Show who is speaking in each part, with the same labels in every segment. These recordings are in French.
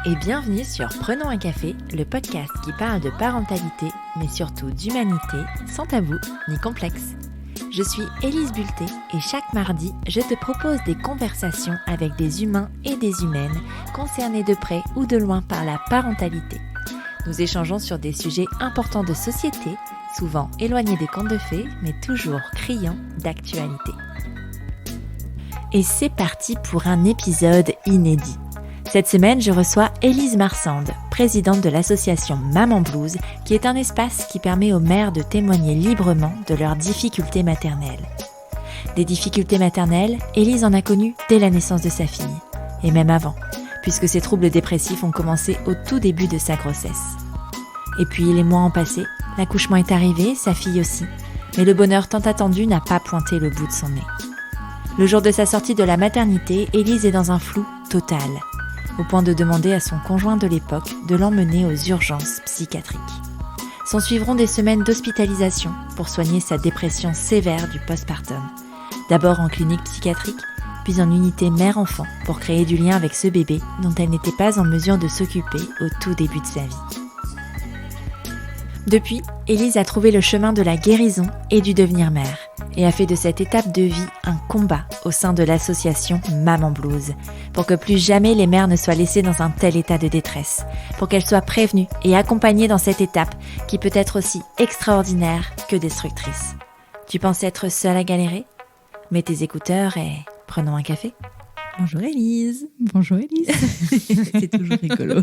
Speaker 1: et bienvenue sur Prenons un café, le podcast qui parle de parentalité, mais surtout d'humanité, sans tabou ni complexe. Je suis Élise Bulté et chaque mardi, je te propose des conversations avec des humains et des humaines concernés de près ou de loin par la parentalité. Nous échangeons sur des sujets importants de société, souvent éloignés des contes de fées, mais toujours criants d'actualité. Et c'est parti pour un épisode inédit. Cette semaine, je reçois Élise Marsande, présidente de l'association Maman Blues, qui est un espace qui permet aux mères de témoigner librement de leurs difficultés maternelles. Des difficultés maternelles, Élise en a connu dès la naissance de sa fille, et même avant, puisque ses troubles dépressifs ont commencé au tout début de sa grossesse. Et puis les mois ont passé, l'accouchement est arrivé, sa fille aussi, mais le bonheur tant attendu n'a pas pointé le bout de son nez. Le jour de sa sortie de la maternité, Élise est dans un flou total, au point de demander à son conjoint de l'époque de l'emmener aux urgences psychiatriques. S'en suivront des semaines d'hospitalisation pour soigner sa dépression sévère du postpartum. D'abord en clinique psychiatrique, puis en unité mère-enfant pour créer du lien avec ce bébé dont elle n'était pas en mesure de s'occuper au tout début de sa vie. Depuis, Élise a trouvé le chemin de la guérison et du devenir mère, et a fait de cette étape de vie un combat au sein de l'association Maman Blues, pour que plus jamais les mères ne soient laissées dans un tel état de détresse, pour qu'elles soient prévenues et accompagnées dans cette étape qui peut être aussi extraordinaire que destructrice. Tu penses être seule à galérer ? Mets tes écouteurs et prenons un café. Bonjour Élise.
Speaker 2: Bonjour Élise.
Speaker 1: C'est toujours rigolo.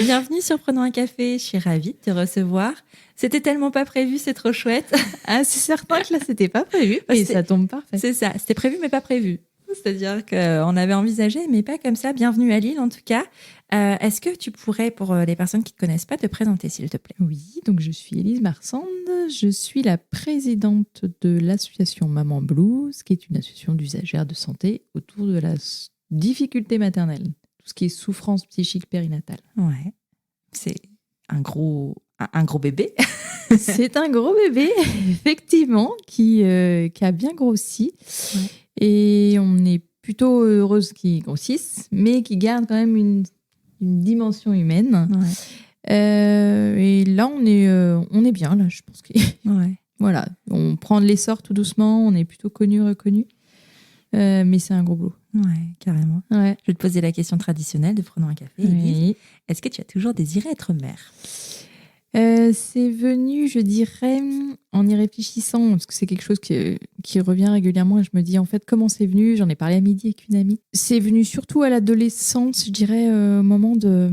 Speaker 1: Bienvenue sur Prenons un café, je suis ravie de te recevoir. C'était tellement pas prévu, c'est trop chouette.
Speaker 2: Ah, c'est certain que là, c'était pas prévu, mais ça tombe parfait.
Speaker 1: C'est ça, c'était prévu mais pas prévu. C'est-à-dire qu'on avait envisagé, mais pas comme ça. Bienvenue à Lille en tout cas. Est-ce que tu pourrais, pour les personnes qui ne te connaissent pas, te présenter s'il te plaît ?
Speaker 2: Oui, donc je suis Élise Marsande, je suis la présidente de l'association Maman Blues, qui est une association d'usagères de santé autour de la difficulté maternelle, tout ce qui est souffrance psychique périnatale.
Speaker 1: Ouais, c'est un gros bébé.
Speaker 2: C'est un gros bébé, effectivement, qui a bien grossi. Ouais. Et on est plutôt heureuse qu'il grossisse, mais qui garde quand même une dimension humaine. Ouais. Et là, on est bien, là, je pense que... Ouais. Voilà, on prend de l'essor tout doucement, on est plutôt reconnu. Mais c'est un gros boulot.
Speaker 1: Ouais, carrément. Ouais. Je vais te poser la question traditionnelle de Prenons un café. Oui. Est-ce que tu as toujours désiré être mère ?
Speaker 2: C'est venu, je dirais, en y réfléchissant, parce que c'est quelque chose qui revient régulièrement et je me dis en fait comment c'est venu, j'en ai parlé à midi avec une amie. C'est venu surtout à l'adolescence, je dirais, au moment de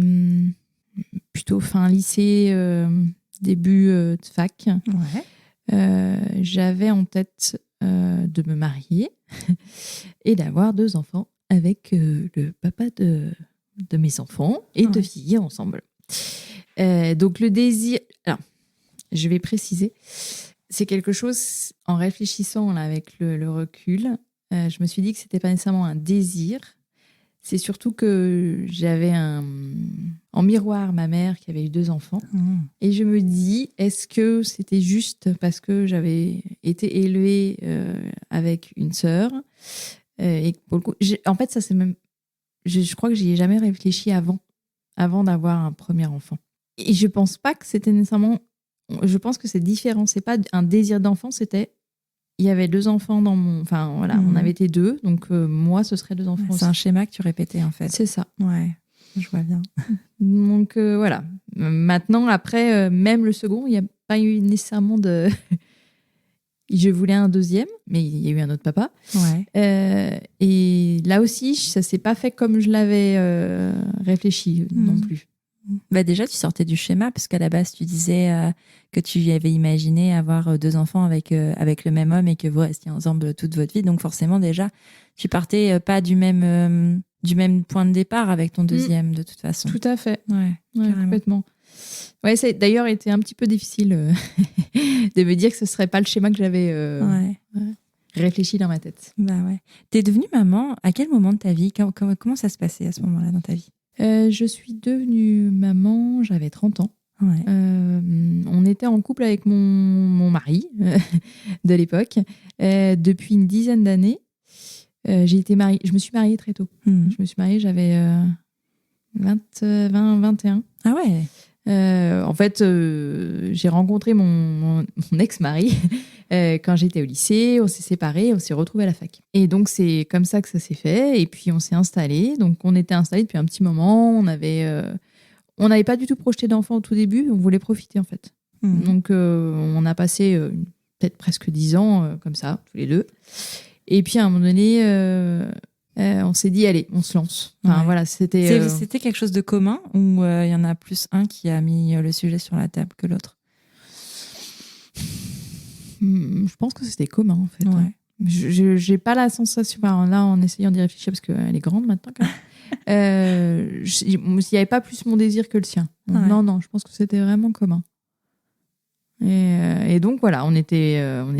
Speaker 2: plutôt fin lycée, début de fac. Ouais. J'avais en tête de me marier et d'avoir 2 enfants avec le papa de mes enfants et de vieillir ensemble. Donc le désir, alors je vais préciser, c'est quelque chose, en réfléchissant là, avec le recul, je me suis dit que c'était pas nécessairement un désir, c'est surtout que j'avais en miroir ma mère qui avait eu 2 enfants, et je me dis, est-ce que c'était juste parce que j'avais été élevée avec une sœur, et pour le coup, en fait ça c'est même, je crois que j'y ai jamais réfléchi avant d'avoir un premier enfant. Et je pense pas que c'était nécessairement... Je pense que c'est différent. C'est pas un désir d'enfant, c'était... Il y avait 2 enfants dans mon... Enfin, voilà, on avait été 2. Donc, moi, ce serait 2 enfants aussi.
Speaker 1: C'est un schéma que tu répétais, en fait.
Speaker 2: C'est ça.
Speaker 1: Ouais, je vois bien.
Speaker 2: Donc, voilà. Maintenant, après, même le second, il n'y a pas eu nécessairement de... Je voulais un deuxième, mais il y a eu un autre papa. Ouais. Et là aussi, ça s'est pas fait comme je l'avais réfléchi non plus.
Speaker 1: Bah déjà, tu sortais du schéma, parce qu'à la base, tu disais que tu avais imaginé avoir 2 enfants avec le même homme et que vous restiez ensemble toute votre vie. Donc forcément, déjà, tu partais pas du même point de départ avec ton deuxième, de toute façon.
Speaker 2: Tout à fait. Ouais, complètement. Ouais, ça a d'ailleurs été un petit peu difficile de me dire que ce serait pas le schéma que j'avais réfléchi dans ma tête.
Speaker 1: Bah ouais. T'es devenue maman à quel moment de ta vie ? Comment ça se passait à ce moment-là dans ta vie ?
Speaker 2: Je suis devenue maman, j'avais 30 ans. Ouais. On était en couple avec mon mari de l'époque depuis une dizaine d'années. Je me suis mariée très tôt. Je me suis mariée, j'avais 21.
Speaker 3: Ah ouais.
Speaker 2: En fait, j'ai rencontré mon ex-mari quand j'étais au lycée. On s'est séparés, on s'est retrouvés à la fac. Et donc, c'est comme ça que ça s'est fait. Et puis, on s'est installés. Donc, on était installés depuis un petit moment. On n'avait pas du tout projeté d'enfant au tout début. On voulait profiter, en fait. Donc, on a passé peut-être presque 10 ans comme ça, tous les deux. Et puis, à un moment donné, on s'est dit, allez, on se lance. Enfin, voilà, c'était
Speaker 3: quelque chose de commun ou il y en a plus un qui a mis le sujet sur la table que l'autre?
Speaker 2: Je pense que c'était commun, en fait.
Speaker 3: Ouais.
Speaker 2: Je n'ai pas la sensation, enfin, là, en essayant d'y réfléchir, parce qu'elle est grande maintenant, quand même. Il n'y avait pas plus mon désir que le sien.
Speaker 3: Ouais.
Speaker 2: Non, je pense que c'était vraiment commun. Et donc voilà, on était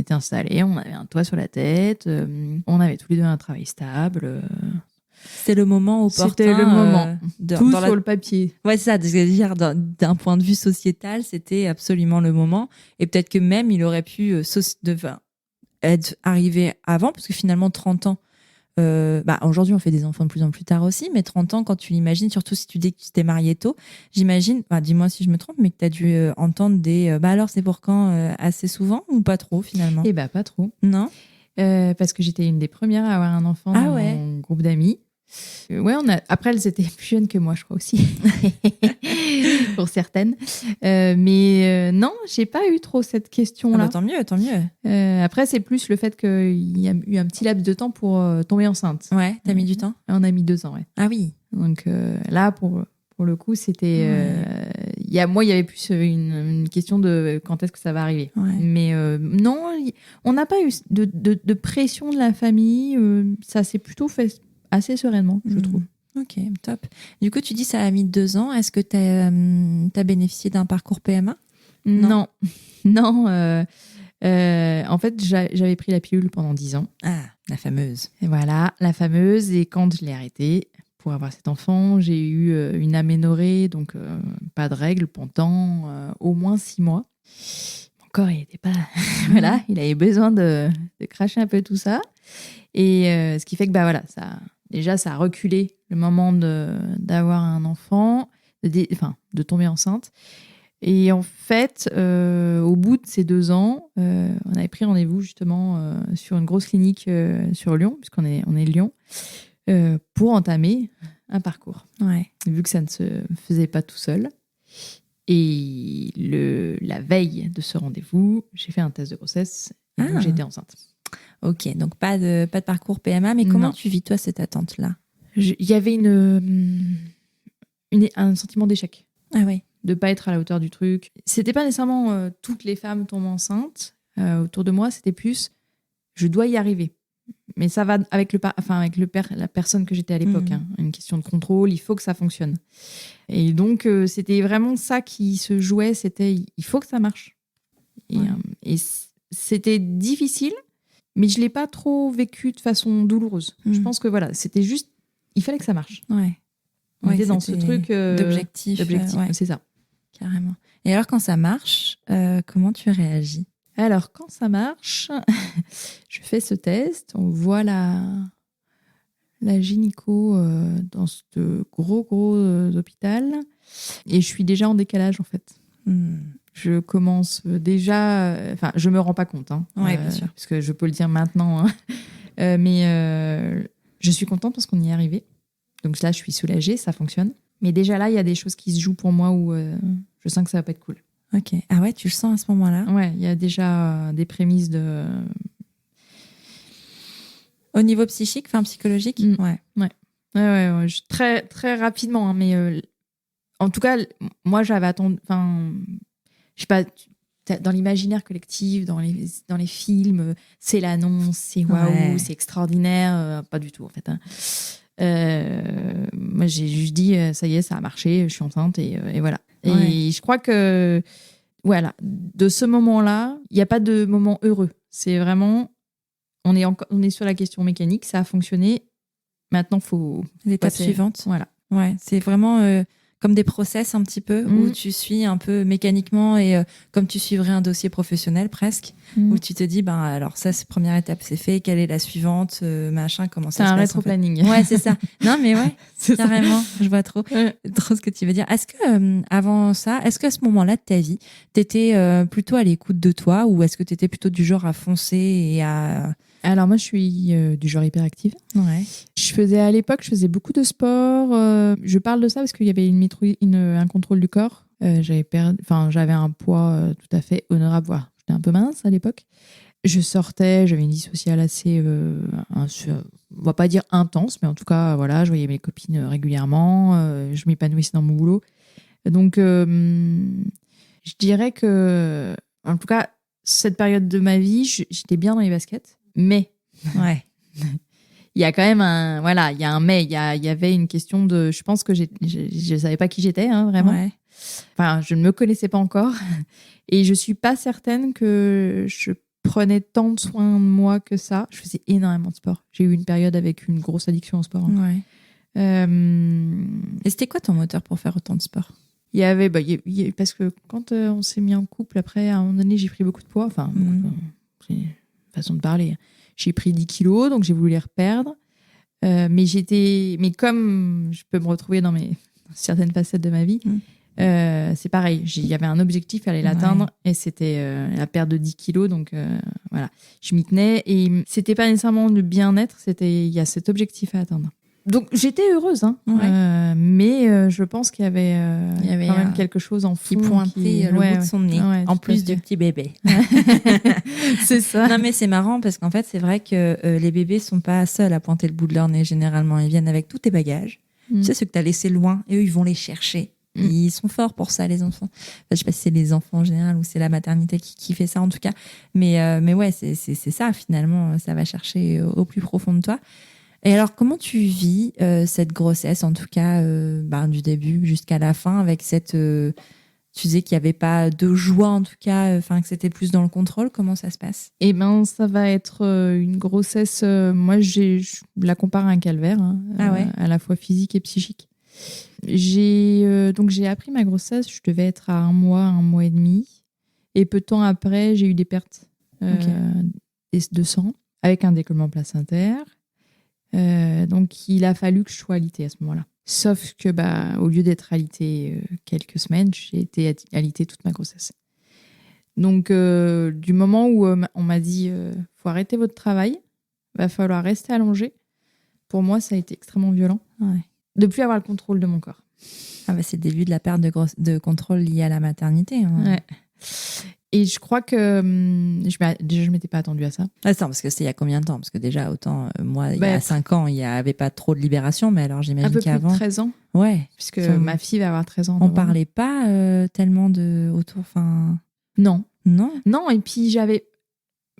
Speaker 2: installés, on avait un toit sur la tête, on avait tous les deux un travail stable.
Speaker 3: C'était le moment opportun.
Speaker 2: C'était le moment. Tout
Speaker 3: dans
Speaker 2: sur le papier.
Speaker 3: Ouais, c'est ça. C'est-à-dire, d'un point de vue sociétal, c'était absolument le moment. Et peut-être que même il aurait pu être arrivé avant, parce que finalement, 30 ans. Aujourd'hui, on fait des enfants de plus en plus tard aussi, mais 30 ans, quand tu l'imagines, surtout si tu dis que tu t'es marié tôt, j'imagine, dis-moi si je me trompe, mais que tu as dû entendre des alors c'est pour quand assez souvent ou pas trop finalement?
Speaker 2: Eh bien, pas trop.
Speaker 3: Non.
Speaker 2: Parce que j'étais une des premières à avoir un enfant dans mon groupe d'amis. Après, elles étaient plus jeunes que moi, je crois aussi, pour certaines. Mais non, j'ai pas eu trop cette question-là.
Speaker 3: Tant mieux.
Speaker 2: Après, c'est plus le fait qu'il y a eu un petit laps de temps pour tomber enceinte.
Speaker 3: Ouais, t'as mis du temps?
Speaker 2: On a mis 2 ans, ouais.
Speaker 3: Ah oui.
Speaker 2: Donc là, pour le coup, c'était... il y avait plus une question de quand est-ce que ça va arriver.
Speaker 3: Ouais.
Speaker 2: Mais non, on n'a pas eu de pression de la famille. Ça s'est plutôt fait assez sereinement, je trouve.
Speaker 3: Ok, top. Du coup, tu dis ça a mis 2 ans. Est-ce que tu as bénéficié d'un parcours PMA?
Speaker 2: Non. En fait, j'avais pris la pilule pendant 10 ans.
Speaker 3: Ah, la fameuse.
Speaker 2: Et voilà, la fameuse. Et quand je l'ai arrêtée pour avoir cet enfant, j'ai eu une aménorrhée, donc pas de règles pendant au moins 6 mois. Mon corps, il n'était pas... voilà, il avait besoin de cracher un peu tout ça. Et ce qui fait que, ça a reculé le moment d'avoir un enfant, de tomber enceinte. Et en fait, au bout de ces 2 ans, on avait pris rendez-vous justement sur une grosse clinique sur Lyon, puisqu'on est Lyon, pour entamer un parcours.
Speaker 3: Ouais.
Speaker 2: Vu que ça ne se faisait pas tout seul. Et la veille de ce rendez-vous, j'ai fait un test de grossesse et donc j'étais enceinte.
Speaker 3: Ok, donc pas de parcours PMA, mais comment tu vis toi cette attente-là?
Speaker 2: Il y avait un sentiment d'échec.
Speaker 3: Ah ouais.
Speaker 2: De pas être à la hauteur du truc. C'était pas nécessairement toutes les femmes tombent enceintes autour de moi, c'était plus je dois y arriver. Mais ça va avec la personne que j'étais à l'époque. Une question de contrôle, il faut que ça fonctionne. Et donc c'était vraiment ça qui se jouait, c'était il faut que ça marche. Et c'était difficile, mais je l'ai pas trop vécu de façon douloureuse. Je pense que c'était juste il fallait que ça marche.
Speaker 3: Ouais.
Speaker 2: On était dans ce truc
Speaker 3: d'objectif.
Speaker 2: C'est ça.
Speaker 3: Carrément. Et alors, quand ça marche, comment tu réagis?
Speaker 2: Alors, quand ça marche, je fais ce test. On voit la gynéco dans ce gros hôpital. Et je suis déjà en décalage, en fait. Je commence déjà... je me rends pas compte.
Speaker 3: Bien sûr.
Speaker 2: Parce que je peux le dire maintenant. Mais je suis contente parce qu'on y est arrivé. Donc là, je suis soulagée, ça fonctionne. Mais déjà là, il y a des choses qui se jouent pour moi où je sens que ça va pas être cool.
Speaker 3: Ok. Ah ouais, tu le sens à ce moment-là?
Speaker 2: Ouais, il y a déjà des prémices de...
Speaker 3: Au niveau psychique, psychologique?
Speaker 2: Ouais. Très, très rapidement. Mais en tout cas, moi, j'avais attendu... je sais pas... Dans l'imaginaire collectif, dans les films, c'est l'annonce, c'est waouh, c'est extraordinaire. Pas du tout, en fait. Moi, j'ai juste dit, ça y est, ça a marché, je suis enceinte et voilà. Et je crois que, voilà, de ce moment-là, il n'y a pas de moment heureux. C'est vraiment, on est sur la question mécanique, ça a fonctionné. Maintenant, il faut
Speaker 3: l'étape
Speaker 2: passer.
Speaker 3: suivante.
Speaker 2: Voilà.
Speaker 3: Ouais, c'est vraiment comme des process un petit peu, où tu suis un peu mécaniquement et comme tu suivrais un dossier professionnel presque, où tu te dis, ben alors ça, c'est première étape, c'est fait, quelle est la suivante, machin, comment ça se passe.
Speaker 2: C'est un rétro-planning.
Speaker 3: Ouais, c'est ça. Non, mais ouais,
Speaker 2: C'est ça.
Speaker 3: carrément, je vois trop ce que tu veux dire. Est-ce que avant ça, est-ce qu'à ce moment-là de ta vie, t'étais plutôt à l'écoute de toi ou est-ce que t'étais plutôt du genre à foncer et à...
Speaker 2: Alors moi, je suis du genre hyperactive.
Speaker 3: Ouais.
Speaker 2: À l'époque, je faisais beaucoup de sport. Je parle de ça parce qu'il y avait un contrôle du corps. J'avais un poids tout à fait honorable. Voilà. J'étais un peu mince à l'époque. Je sortais, j'avais une vie sociale assez, on va pas dire intense, mais en tout cas, voilà, je voyais mes copines régulièrement. Je m'épanouissais dans mon boulot. Donc, je dirais que, en tout cas, cette période de ma vie, j'étais bien dans les baskets. Mais
Speaker 3: ouais.
Speaker 2: il y a quand même il y a un mais. Il y avait une question de, je pense que je savais pas qui j'étais, hein, vraiment.
Speaker 3: Ouais.
Speaker 2: Enfin, je ne me connaissais pas encore. Et je suis pas certaine que je prenais tant de soin de moi que ça. Je faisais énormément de sport. J'ai eu une période avec une grosse addiction au sport.
Speaker 3: Ouais. Et c'était quoi ton moteur pour faire autant de sport?
Speaker 2: Il y avait, parce que quand on s'est mis en couple, après, à un moment donné, j'ai pris beaucoup de poids. Enfin, c'est une façon de parler. J'ai pris 10 kilos, donc j'ai voulu les reperdre. Mais comme je peux me retrouver dans certaines facettes de ma vie, c'est pareil. Il y avait un objectif, il fallait l'atteindre, et c'était la perte de 10 kilos. Donc voilà, je m'y tenais. Et c'était pas nécessairement le bien-être, il y a cet objectif à atteindre. Donc j'étais heureuse, hein. Mais je pense qu'il y avait quand même quelque chose en fond
Speaker 3: qui pointait le bout de son nez, en plus du petit bébé.
Speaker 2: C'est ça.
Speaker 3: Non mais c'est marrant parce qu'en fait c'est vrai que les bébés sont pas seuls à pointer le bout de leur nez généralement. Ils viennent avec tous tes bagages. Tu sais, ceux que tu as laissés loin, et eux ils vont les chercher. Ils sont forts pour ça, les enfants. Enfin, je sais pas si c'est les enfants en général ou c'est la maternité qui fait ça en tout cas. Mais ouais, c'est ça finalement. Ça va chercher au plus profond de toi. Et alors, comment tu vis cette grossesse, en tout cas, du début jusqu'à la fin, avec cette... tu disais qu'il n'y avait pas de joie, en tout cas, que c'était plus dans le contrôle. Comment ça se passe?
Speaker 2: Eh ben, ça va être une grossesse... moi, je la compare à un calvaire, hein, à la fois physique et psychique. Donc, j'ai appris ma grossesse, je devais être à 1 mois et demi. Et peu de temps après, j'ai eu des pertes de sang, avec un décollement placentaire. Donc, il a fallu que je sois alitée à ce moment-là. Sauf que, au lieu d'être alitée quelques semaines, j'ai été alitée toute ma grossesse. Donc, du moment où on m'a dit faut arrêter votre travail, va falloir rester allongé, pour moi, ça a été extrêmement violent.
Speaker 3: Ouais.
Speaker 2: De plus avoir le contrôle de mon corps.
Speaker 3: C'est le début de la perte de contrôle liée à la maternité. Hein.
Speaker 2: Ouais. Et je crois que je m'étais pas attendue à ça.
Speaker 3: Attends, parce que c'était il y a combien de temps? Parce que déjà, autant, moi, il y a 5 ans, il n'y avait pas trop de libération, mais alors j'imagine qu'avant...
Speaker 2: Un peu plus de 13 ans.
Speaker 3: Ouais.
Speaker 2: Puisque ma fille va avoir 13 ans.
Speaker 3: On parlait pas tellement autour...
Speaker 2: Non.
Speaker 3: Non.
Speaker 2: Non, et puis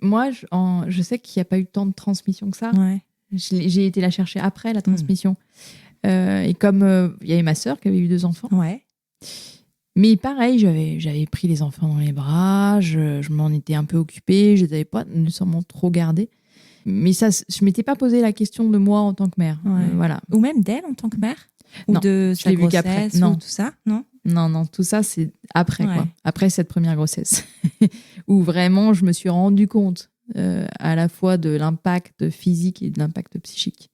Speaker 2: moi, je sais qu'il n'y a pas eu tant de transmission que ça.
Speaker 3: Ouais.
Speaker 2: J'ai été la chercher après la transmission. Et comme il y avait ma sœur qui avait eu 2 enfants.
Speaker 3: Ouais.
Speaker 2: Mais pareil, j'avais pris les enfants dans les bras, je m'en étais un peu occupée, je les avais pas nécessairement trop gardés. Mais ça, je m'étais pas posé la question de moi en tant que mère.
Speaker 3: Ouais.
Speaker 2: Voilà.
Speaker 3: Ou même d'elle en tant que mère?
Speaker 2: Non,
Speaker 3: ou de
Speaker 2: je
Speaker 3: sa
Speaker 2: l'ai vu qu'après.
Speaker 3: grossesse, ou tout ça? Non.
Speaker 2: Non, tout ça, c'est après,
Speaker 3: Ouais.
Speaker 2: quoi. Après cette première grossesse. Où vraiment, je me suis rendu compte à la fois de l'impact physique et de l'impact psychique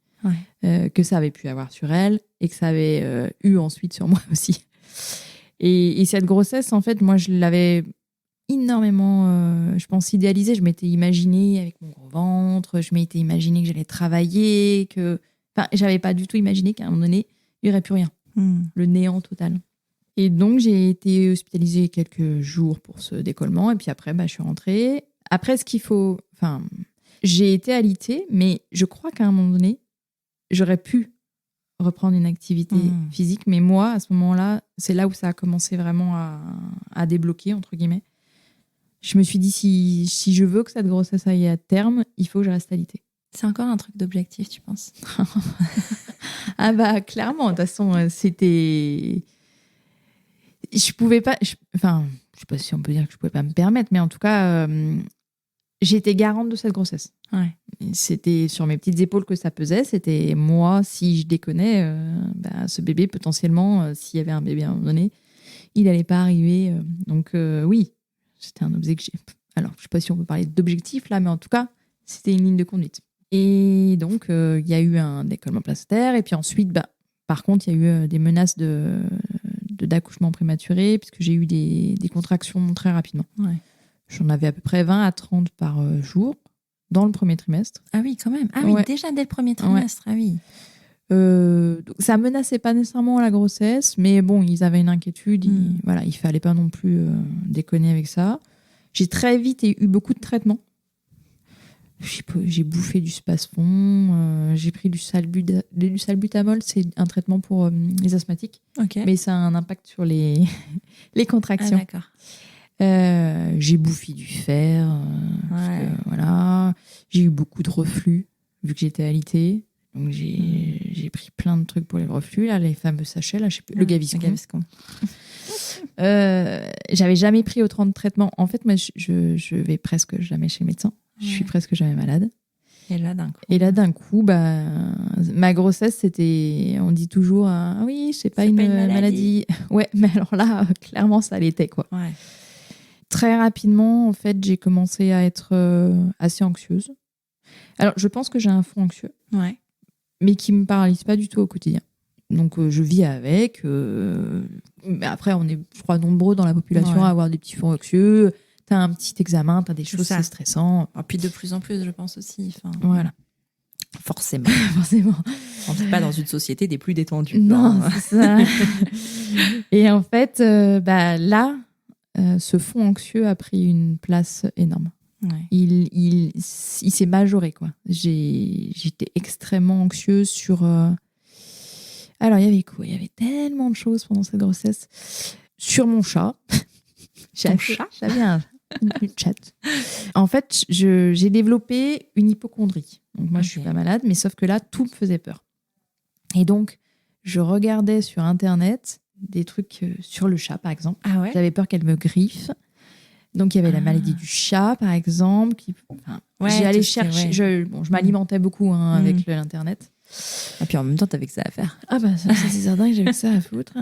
Speaker 2: que ça avait pu avoir sur elle et que ça avait eu ensuite sur moi aussi. Et cette grossesse, en fait, moi, je l'avais énormément, je pense, idéalisée. Je m'étais imaginée avec mon gros ventre, je m'étais imaginée que j'allais travailler, j'avais pas du tout imaginé qu'à un moment donné, il n'y aurait plus rien. Le néant total. Et donc, j'ai été hospitalisée quelques jours pour ce décollement. Et puis après, je suis rentrée. Après, j'ai été alitée, mais je crois qu'à un moment donné, j'aurais pu reprendre une activité physique. Mais moi, à ce moment-là, c'est là où ça a commencé vraiment à débloquer, entre guillemets. Je me suis dit, si je veux que cette grossesse aille à terme, il faut que je reste alitée.
Speaker 3: C'est encore un truc d'objectif, tu penses?
Speaker 2: Clairement. De toute façon, c'était... Je pouvais pas... je sais pas si on peut dire que je pouvais pas me permettre, mais en tout cas, j'étais garante de cette grossesse.
Speaker 3: Ouais.
Speaker 2: c'était sur mes petites épaules que ça pesait. C'était moi, si je déconnais, ce bébé, potentiellement, s'il y avait un bébé à un moment donné, il n'allait pas arriver. Donc, oui, c'était un objectif. Alors, je ne sais pas si on peut parler d'objectif là, mais en tout cas, c'était une ligne de conduite. Et donc, il y a eu un décollement placentaire. Et puis ensuite, par contre, il y a eu des menaces d'accouchement prématuré, puisque j'ai eu des contractions très rapidement.
Speaker 3: Ouais.
Speaker 2: J'en avais à peu près 20 à 30 par jour dans le premier trimestre.
Speaker 3: Ah oui, quand même. Ah oui, déjà dès le premier trimestre. Ah oui.
Speaker 2: Donc ça menaçait pas nécessairement la grossesse, mais bon, ils avaient une inquiétude. Il fallait pas non plus déconner avec ça. J'ai très vite eu beaucoup de traitements. J'ai bouffé du Spasfon, j'ai pris du salbutamol, c'est un traitement pour les asthmatiques, mais ça a un impact sur les contractions.
Speaker 3: Ah, d'accord.
Speaker 2: J'ai bouffé du fer, j'ai eu beaucoup de reflux vu que j'étais alitée, donc j'ai pris plein de trucs pour les reflux, là, les fameux sachets, là, je sais plus, le Gaviscon. J'avais jamais pris autant de traitements. En fait, moi, je vais presque jamais chez le médecin. Je suis presque jamais malade.
Speaker 3: Et là, d'un coup,
Speaker 2: ma grossesse, c'était... On dit toujours, ah oui, c'est pas une maladie. Ouais, mais alors là, clairement, ça l'était, quoi.
Speaker 3: Ouais.
Speaker 2: Très rapidement, en fait, j'ai commencé à être assez anxieuse. Alors, je pense que j'ai un fond anxieux, mais qui me paralyse pas du tout au quotidien. Donc, je vis avec. Mais après, on est, je crois, nombreux dans la population à avoir des petits fonds anxieux. T'as un petit examen, t'as des choses, c'est stressant.
Speaker 3: Et puis de plus en plus, je pense aussi.
Speaker 2: Voilà.
Speaker 3: Forcément. On n'est pas dans une société des plus détendues.
Speaker 2: Non, c'est ça. Et en fait, là, ce fond anxieux a pris une place énorme.
Speaker 3: Ouais.
Speaker 2: Il s'est majoré, quoi. J'étais extrêmement anxieuse sur... Alors, il y avait quoi ? Il y avait tellement de choses pendant cette grossesse. Sur mon chat. J'avais une chatte. En fait, j'ai développé une hypocondrie. Donc moi, je suis pas malade, mais sauf que là, tout me faisait peur. Et donc, je regardais sur Internet des trucs sur le chat, par exemple.
Speaker 3: Ah ouais ?
Speaker 2: J'avais peur qu'elle me griffe. Donc, il y avait la maladie du chat, par exemple. J'allais chercher. Je m'alimentais beaucoup avec l'Internet.
Speaker 3: Et puis en même temps, t'avais que ça à faire.
Speaker 2: Ah ça c'est certain que j'avais que ça à foutre.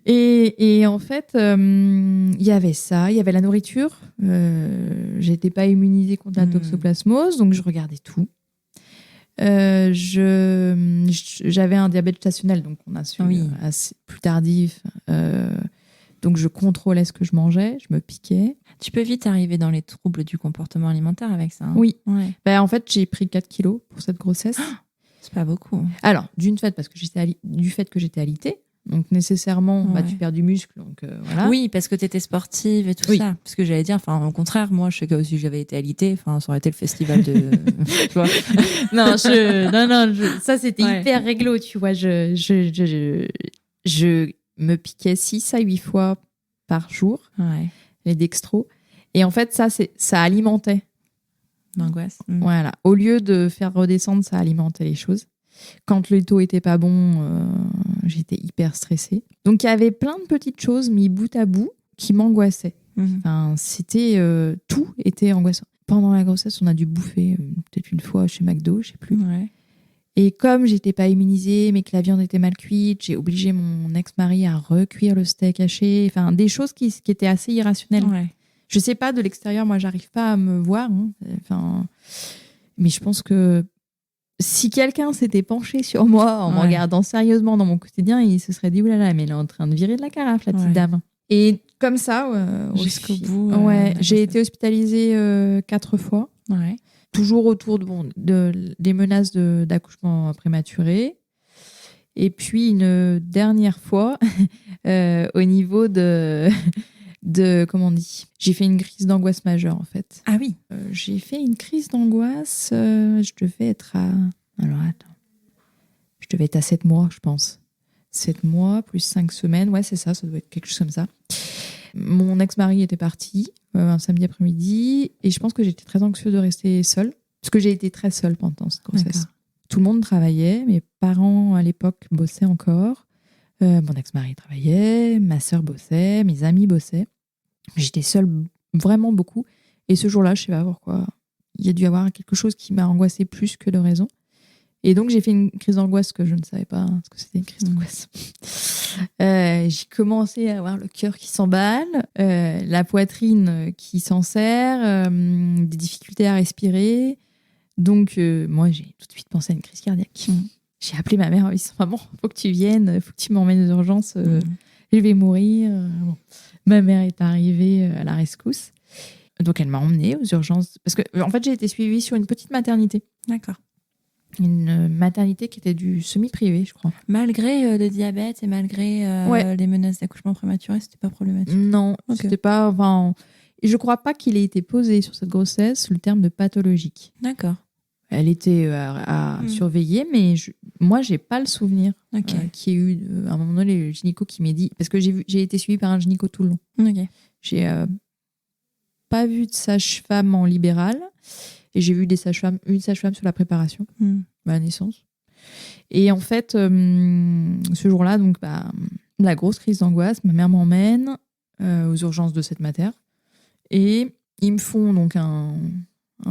Speaker 2: et en fait, il y avait ça, il y avait la nourriture. J'étais pas immunisée contre la toxoplasmose, donc je regardais tout. J'avais un diabète gestationnel, donc on a su assez plus tardif. Donc je contrôlais ce que je mangeais, je me piquais.
Speaker 3: Tu peux vite arriver dans les troubles du comportement alimentaire avec ça.
Speaker 2: Oui. Ouais. En fait, j'ai pris 4 kilos pour cette grossesse.
Speaker 3: C'est pas beaucoup.
Speaker 2: Alors, du fait que j'étais alitée, donc nécessairement, tu perds du muscle. Donc, voilà.
Speaker 3: Oui, parce que tu étais sportive et tout ça. Parce que j'allais dire, au contraire, moi, je sais que si j'avais été alitée, ça aurait été le festival de... tu vois.
Speaker 2: Non, ça, c'était hyper réglo, tu vois. Je me piquais 6 à 8 fois par jour, les dextros. Et en fait, ça alimentait
Speaker 3: l'angoisse.
Speaker 2: Voilà. Au lieu de faire redescendre, ça alimentait les choses. Quand le taux était pas bon, j'étais hyper stressée. Donc, il y avait plein de petites choses mis bout à bout qui m'angoissaient. Tout était angoissant. Pendant la grossesse, on a dû bouffer peut-être une fois chez McDo, je sais plus.
Speaker 3: Ouais.
Speaker 2: Et comme j'étais pas immunisée, mais que la viande était mal cuite, j'ai obligé mon ex-mari à recuire le steak haché. Enfin, des choses qui étaient assez irrationnelles.
Speaker 3: Ouais.
Speaker 2: Je sais pas, de l'extérieur, moi, j'arrive pas à me voir. Mais je pense que si quelqu'un s'était penché sur moi en me regardant sérieusement dans mon quotidien, il se serait dit, oulala, mais elle est en train de virer de la carafe, la petite dame. Et comme ça,
Speaker 3: jusqu'au bout.
Speaker 2: J'ai été hospitalisée 4 fois.
Speaker 3: Ouais.
Speaker 2: Toujours autour des menaces d'accouchement prématuré. Et puis une dernière fois, au niveau de comment on dit, j'ai fait une crise d'angoisse majeure, en fait.
Speaker 3: Ah oui.
Speaker 2: J'ai fait une crise d'angoisse, je devais être à... Alors, attends. Je devais être à 7 mois, je pense. 7 mois plus 5 semaines. Ouais, c'est ça doit être quelque chose comme ça. Mon ex-mari était parti un samedi après-midi et je pense que j'étais très anxieuse de rester seule parce que j'ai été très seule pendant cette grossesse.
Speaker 3: D'accord.
Speaker 2: Tout le monde travaillait, mes parents à l'époque bossaient encore, mon ex-mari travaillait, ma sœur bossait, mes amis bossaient. J'étais seule vraiment beaucoup et ce jour-là, je sais pas pourquoi, il y a dû y avoir quelque chose qui m'a angoissée plus que de raison. Et donc, j'ai fait une crise d'angoisse que je ne savais pas ce que c'était une crise d'angoisse. J'ai commencé à avoir le cœur qui s'emballe, la poitrine qui s'en serre, des difficultés à respirer. Donc, moi, j'ai tout de suite pensé à une crise cardiaque. J'ai appelé ma mère en lui disant maman, faut que tu viennes, faut que tu m'emmènes aux urgences, je vais mourir. Bon. Ma mère est arrivée à la rescousse. Donc, elle m'a emmenée aux urgences. Parce que, en fait, j'ai été suivie sur une petite maternité.
Speaker 3: D'accord.
Speaker 2: Une maternité qui était du semi-privé, je crois.
Speaker 3: Malgré le diabète et malgré les menaces d'accouchement prématuré, c'était pas problématique.
Speaker 2: Non, c'était pas. Enfin, je crois pas qu'il ait été posé sur cette grossesse le terme de pathologique.
Speaker 3: D'accord.
Speaker 2: Elle était à surveiller, mais moi, j'ai pas le souvenir qu'il y ait eu à un moment donné le gynéco qui m'ait dit, parce que j'ai été suivie par un gynéco tout le long.
Speaker 3: Ok.
Speaker 2: J'ai pas vu de sage-femme en libéral. Et j'ai vu une sage-femme sur la préparation, la naissance. Et en fait, ce jour-là, donc, la grosse crise d'angoisse, ma mère m'emmène aux urgences de cette mater. Et ils me font donc un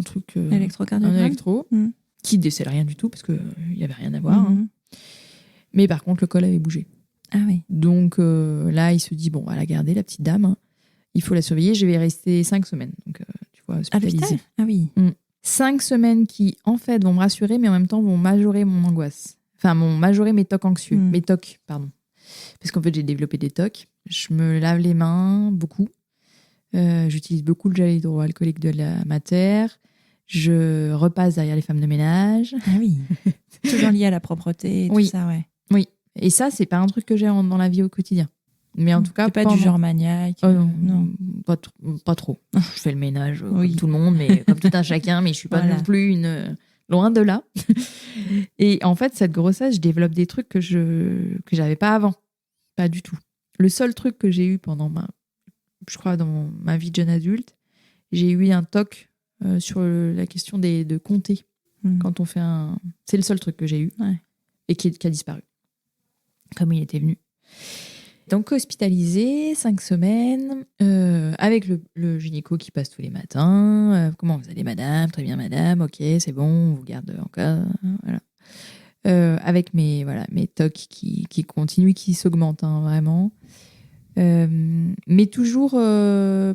Speaker 2: truc...
Speaker 3: électrocardiogramme.
Speaker 2: Un électro, qui décèle rien du tout, parce qu'il n'y avait rien à voir. Hein. Mais par contre, le col avait bougé.
Speaker 3: Ah oui.
Speaker 2: Donc là, il se dit, bon, on va la garder, la petite dame. Hein. Il faut la surveiller. Je vais y rester 5 semaines. Donc, tu vois, hospitalisée.
Speaker 3: Ah oui.
Speaker 2: 5 semaines qui, en fait, vont me rassurer, mais en même temps, vont majorer mon angoisse. Enfin, vont majorer mes tocs anxieux. Mes tocs, pardon. Parce qu'en fait, j'ai développé des tocs. Je me lave les mains beaucoup. J'utilise beaucoup le gel hydroalcoolique de la mater. Je repasse derrière les femmes de ménage.
Speaker 3: Ah oui. Toujours lié à la propreté et tout ça, ouais.
Speaker 2: Oui. Et ça, c'est pas un truc que j'ai dans la vie au quotidien. Mais en tout cas,
Speaker 3: pas du genre maniaque.
Speaker 2: Non. Pas trop. Je fais le ménage comme tout le monde, mais comme tout un chacun, mais je suis pas non plus loin de là. Et en fait, cette grossesse, je développe des trucs que j'avais pas avant. Pas du tout. Le seul truc que j'ai eu pendant je crois, dans ma vie de jeune adulte, j'ai eu un toc sur la question de compter. Quand on fait c'est le seul truc que j'ai eu et qui a disparu. Comme il était venu. Donc, hospitalisée, 5 semaines, avec le gynéco qui passe tous les matins. Comment vous allez, madame? Très bien, madame. Ok, c'est bon, on vous garde encore. Voilà. Avec mes tocs qui continuent, qui s'augmentent, hein, vraiment. Mais toujours... en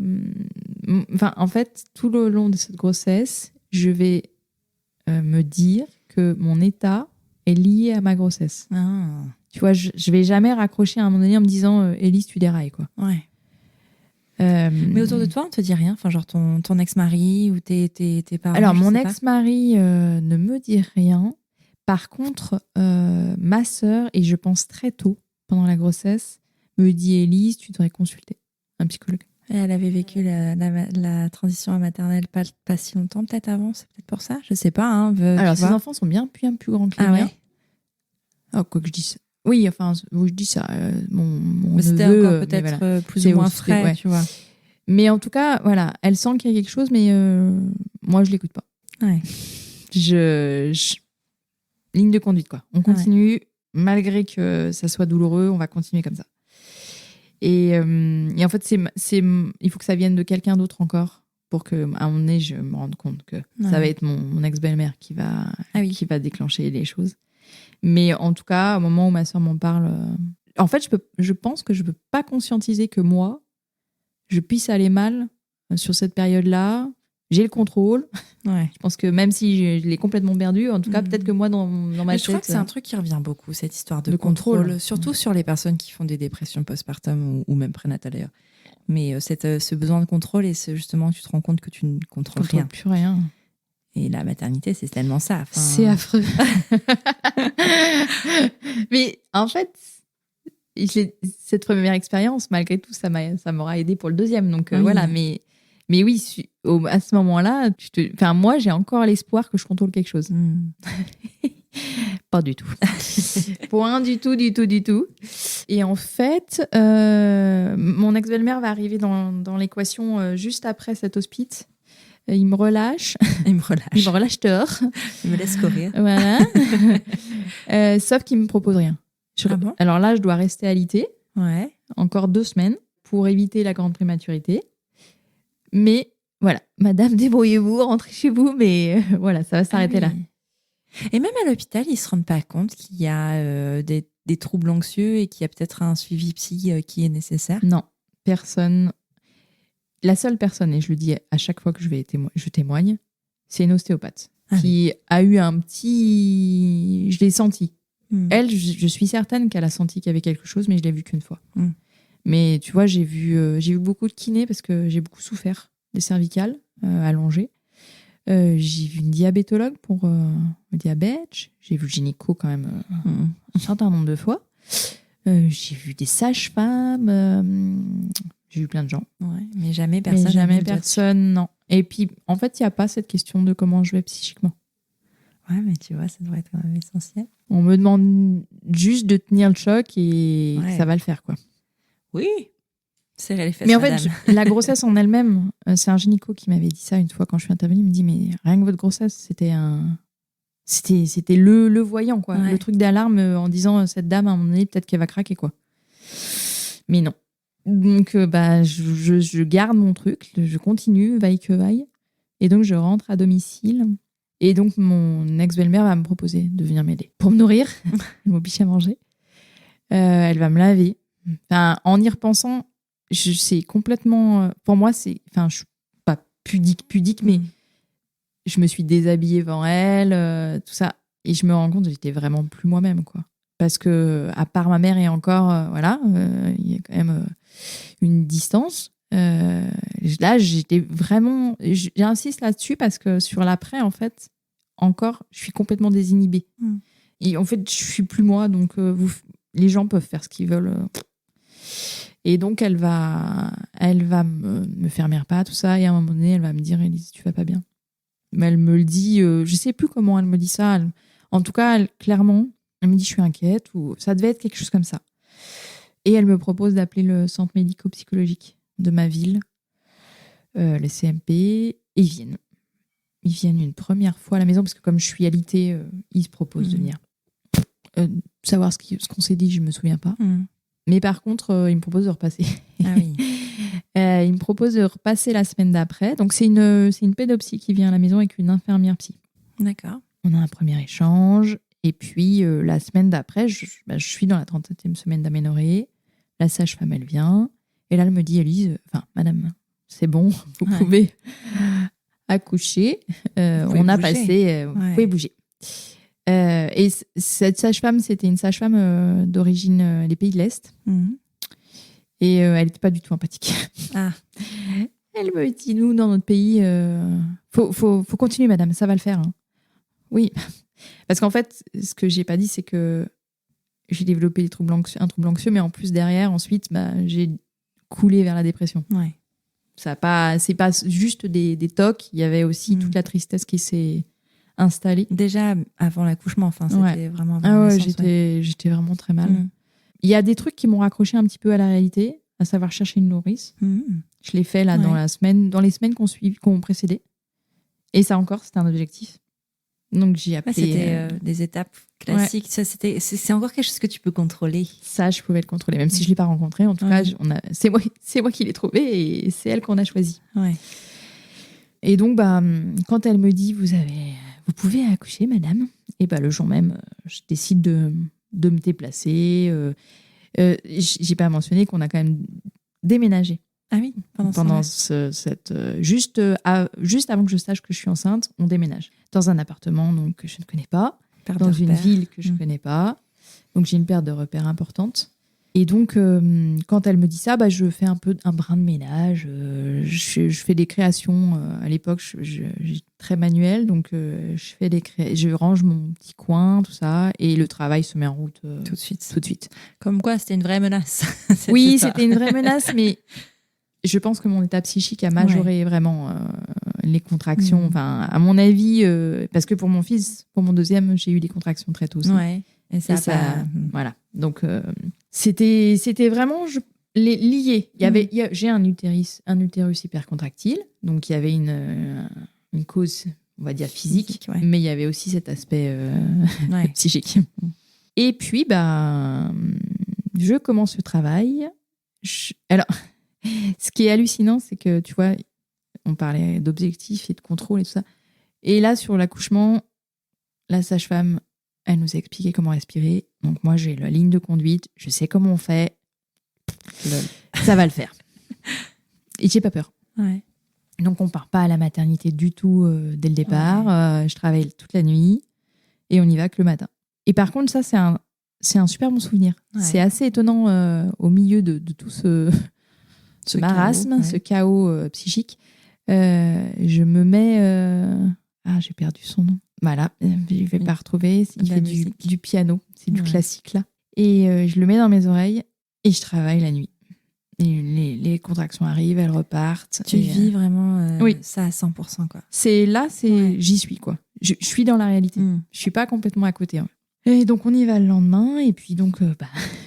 Speaker 2: fait, tout le long de cette grossesse, je vais me dire que mon état est lié à ma grossesse.
Speaker 3: Ah.
Speaker 2: Tu vois, je vais jamais raccrocher à un moment donné en me disant Élise, tu dérailles, quoi.
Speaker 3: Ouais. Mais autour de toi, on te dit rien? Enfin, genre ton ex-mari ou tes parents?
Speaker 2: Alors, mon ex-mari ne me dit rien. Par contre, ma sœur, et je pense très tôt, pendant la grossesse, me dit Élise, tu devrais consulter un psychologue.
Speaker 3: Elle avait vécu la transition à maternelle pas si longtemps, peut-être avant, c'est peut-être pour ça? Je sais pas. Hein,
Speaker 2: alors, ses enfants sont bien plus grands que les miens. Ah, quoi que je dise ça. Oui, enfin, je dis ça. Mon
Speaker 3: c'était
Speaker 2: neveu,
Speaker 3: encore peut-être plus ou moins frais, tu vois.
Speaker 2: Mais en tout cas, voilà, elle sent qu'il y a quelque chose, mais moi, je l'écoute pas.
Speaker 3: Ouais.
Speaker 2: Ligne de conduite, quoi. On continue, malgré que ça soit douloureux, on va continuer comme ça. Et en fait, il faut que ça vienne de quelqu'un d'autre encore pour qu'à un moment donné, je me rende compte que ça va être mon ex-belle-mère qui va déclencher les choses. Mais en tout cas, au moment où ma soeur m'en parle, en fait, je pense que je peux pas conscientiser que moi, je puisse aller mal sur cette période-là. J'ai le contrôle.
Speaker 3: Ouais.
Speaker 2: Je pense que même si je l'ai complètement perdu, en tout cas, peut-être que moi, dans ma tête...
Speaker 3: Je crois que c'est un truc qui revient beaucoup, cette histoire de contrôle. Surtout sur les personnes qui font des dépressions postpartum ou même prénatales d'ailleurs. Mais ce besoin de contrôle et justement, tu te rends compte que tu ne contrôles rien.
Speaker 2: Plus rien.
Speaker 3: Et la maternité, c'est tellement ça. Enfin...
Speaker 2: C'est affreux. Mais en fait, cette première expérience, malgré tout, ça m'aura aidé pour le deuxième. Donc voilà, mais oui, à ce moment-là, moi, j'ai encore l'espoir que je contrôle quelque chose. Pas du tout. Point du tout. Et en fait, mon ex-belle-mère va arriver dans l'équation juste après cet hospice. Il me relâche. Il me relâche dehors.
Speaker 3: Il me laisse courir.
Speaker 2: Voilà. Sauf qu'il me propose rien.
Speaker 3: Bon
Speaker 2: Alors là, je dois rester alitée.
Speaker 3: Ouais.
Speaker 2: Encore 2 semaines pour éviter la grande prématurité. Mais voilà, madame, débrouillez-vous, rentrez chez vous, mais voilà, ça va s'arrêter là.
Speaker 3: Et même à l'hôpital, ils se rendent pas compte qu'il y a des troubles anxieux et qu'il y a peut-être un suivi psy qui est nécessaire.
Speaker 2: Non, personne. La seule personne, et je le dis à chaque fois que je témoigne, c'est une ostéopathe qui a eu un petit... Je l'ai senti. Elle, je suis certaine qu'elle a senti qu'il y avait quelque chose, mais je l'ai vue qu'une fois. Mais tu vois, j'ai vu beaucoup de kinés parce que j'ai beaucoup souffert des cervicales allongées. J'ai vu une diabétologue pour le diabète. J'ai vu le gynéco quand même un certain nombre de fois. J'ai vu des sages-femmes. J'ai vu plein de gens.
Speaker 3: Ouais, mais jamais personne.
Speaker 2: Mais jamais personne, non. Et puis, en fait, il n'y a pas cette question de comment je vais psychiquement.
Speaker 3: Ouais, mais tu vois, ça devrait être quand même essentiel.
Speaker 2: On me demande juste de tenir le choc et ça va le faire, quoi.
Speaker 3: Oui, c'est les fesses,
Speaker 2: mais en
Speaker 3: madame.
Speaker 2: fait, la grossesse en elle-même, c'est un gynéco qui m'avait dit ça une fois quand je suis intervenue. Il me dit, mais rien que votre grossesse, c'était le voyant, quoi. Le truc d'alarme en disant, cette dame, à un moment donné, peut-être qu'elle va craquer, quoi. Mais non. Donc, je garde mon truc, je continue, vaille que vaille. Et donc, je rentre à domicile. Et donc, mon ex-belle-mère va me proposer de venir m'aider pour me nourrir. Elle m'oblige à manger. Elle va me laver. Enfin, en y repensant, c'est complètement... Pour moi, je suis pas pudique, mais je me suis déshabillée devant elle, tout ça. Et je me rends compte que j'étais vraiment plus moi-même, quoi. Parce que, à part ma mère et encore, il y a quand même une distance. Là, j'étais vraiment... J'insiste là-dessus parce que sur l'après, en fait, encore, je suis complètement désinhibée. Et en fait, je suis plus moi, donc les gens peuvent faire ce qu'ils veulent. Et donc, elle va me faire mes repas, tout ça, et à un moment donné, elle va me dire, Élise, tu vas pas bien. Mais elle me le dit, je sais plus comment elle me dit ça. En tout cas, clairement, elle me dit, je suis inquiète, ou ça devait être quelque chose comme ça. Et elle me propose d'appeler le centre médico-psychologique de ma ville, les CMP, et ils viennent. Ils viennent une première fois à la maison, parce que comme je suis alitée, ils se proposent de venir. Savoir ce qu'on s'est dit, je ne me souviens pas. Mais par contre, ils me proposent de repasser.
Speaker 3: Ah oui.
Speaker 2: Ils me proposent de repasser la semaine d'après. Donc, c'est une pédopsie qui vient à la maison avec une infirmière psy.
Speaker 3: D'accord.
Speaker 2: On a un premier échange. Et puis, la semaine d'après, je suis dans la 37e semaine d'aménorrhée. La sage-femme, elle vient. Et là, elle me dit, Élise, madame, c'est bon, vous pouvez accoucher. On a
Speaker 3: bouger.
Speaker 2: Passé, vous pouvez bouger. Et cette sage-femme, c'était une sage-femme d'origine des pays de l'Est. Et elle n'était pas du tout empathique. Elle me dit, nous, dans notre pays, faut continuer, madame, ça va le faire. Hein. Oui, parce qu'en fait, ce que j'ai pas dit, c'est que j'ai développé un trouble anxieux, mais en plus, derrière, ensuite, j'ai coulé vers la dépression.
Speaker 3: Ouais.
Speaker 2: C'est pas juste des tocs, il y avait aussi toute la tristesse qui s'est installée.
Speaker 3: Déjà, avant l'accouchement, c'était vraiment avant
Speaker 2: la
Speaker 3: naissance,
Speaker 2: j'étais vraiment très mal. Il y a des trucs qui m'ont raccroché un petit peu à la réalité, à savoir chercher une nourrice. Je l'ai fait là dans les semaines qu'on précédait. Et ça encore, c'était un objectif. Donc j'ai appelé.
Speaker 3: C'était des étapes classiques. Ça, c'est encore quelque chose que tu peux contrôler.
Speaker 2: Ça, je pouvais le contrôler, même si je l'ai pas rencontré. En tout cas, c'est moi qui l'ai trouvé et c'est elle qu'on a choisi.
Speaker 3: Ouais.
Speaker 2: Et donc, quand elle me dit, vous pouvez accoucher, madame. Et le jour même, je décide de me déplacer. J'ai pas mentionné qu'on a quand même déménagé.
Speaker 3: Ah oui,
Speaker 2: juste avant que je sache que je suis enceinte, on déménage dans un appartement donc que je ne connais pas, dans une ville que je ne connais pas. Donc j'ai une perte de repères importante. Et donc quand elle me dit ça, je fais un brin de ménage. Je fais des créations. À l'époque, j'ai très manuel, donc je range mon petit coin, tout ça, et le travail se met en route tout de suite.
Speaker 3: Comme quoi, c'était une vraie menace.
Speaker 2: Oui, c'était une vraie menace, mais je pense que mon état psychique a majoré vraiment les contractions. Enfin, à mon avis, parce que pour mon fils, pour mon deuxième, j'ai eu des contractions très tôt aussi.
Speaker 3: Ouais. Et ça
Speaker 2: voilà. Donc, c'était vraiment lié. J'ai un utérus hyper contractile. Donc, il y avait une cause, on va dire, physique. Mais il y avait aussi cet aspect psychique. Et puis, je commence le travail. Alors, ce qui est hallucinant, c'est que, tu vois, On parlait d'objectifs et de contrôle et tout ça. Et là, sur l'accouchement, la sage-femme, elle nous a expliqué comment respirer. Donc moi, j'ai la ligne de conduite, je sais comment on fait. Ça va le faire. Et j'ai pas peur.
Speaker 3: Ouais.
Speaker 2: Donc on part pas à la maternité du tout dès le départ. Je travaille toute la nuit et on y va que le matin. Et par contre, ça, c'est un super bon souvenir.
Speaker 3: Ouais.
Speaker 2: C'est assez étonnant au milieu de tout ce marasme, ce chaos psychique. Je me mets... j'ai perdu son nom. Voilà, je vais pas retrouver. Il fait du piano, c'est du classique là. Et je le mets dans mes oreilles et je travaille la nuit. Et les contractions arrivent, elles repartent.
Speaker 3: Tu vis vraiment
Speaker 2: oui.
Speaker 3: ça à 100%, quoi.
Speaker 2: J'y suis, quoi. Je suis dans la réalité. Je suis pas complètement à côté. Hein. Et donc, on y va le lendemain. Et puis, donc,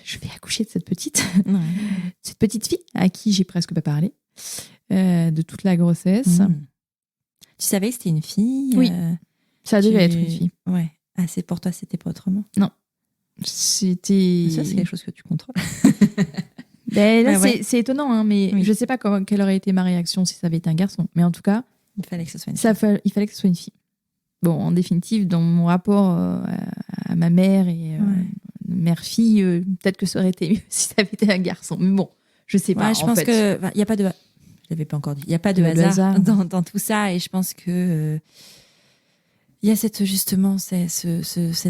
Speaker 2: je vais accoucher de cette petite fille à qui j'ai presque pas parlé de toute la grossesse.
Speaker 3: Tu savais que c'était une fille?
Speaker 2: Oui. Ça devait être une fille.
Speaker 3: Ouais. Ah, pour toi, c'était pas autrement?
Speaker 2: Non. C'était...
Speaker 3: Ça, c'est quelque chose que tu contrôles.
Speaker 2: C'est étonnant, hein, mais je sais pas quelle aurait été ma réaction si ça avait été un garçon. Mais en tout cas,
Speaker 3: il fallait que ce soit une fille.
Speaker 2: Il fallait que ce soit une fille. Bon, en définitive, dans mon rapport à ma mère et mère-fille, peut-être que ça aurait été mieux si ça avait été un garçon. Mais bon, je sais pas.
Speaker 3: Je pense que il y a pas de... Je l'avais pas encore dit. Il y a pas de hasard dans tout ça, et je pense que il y a cet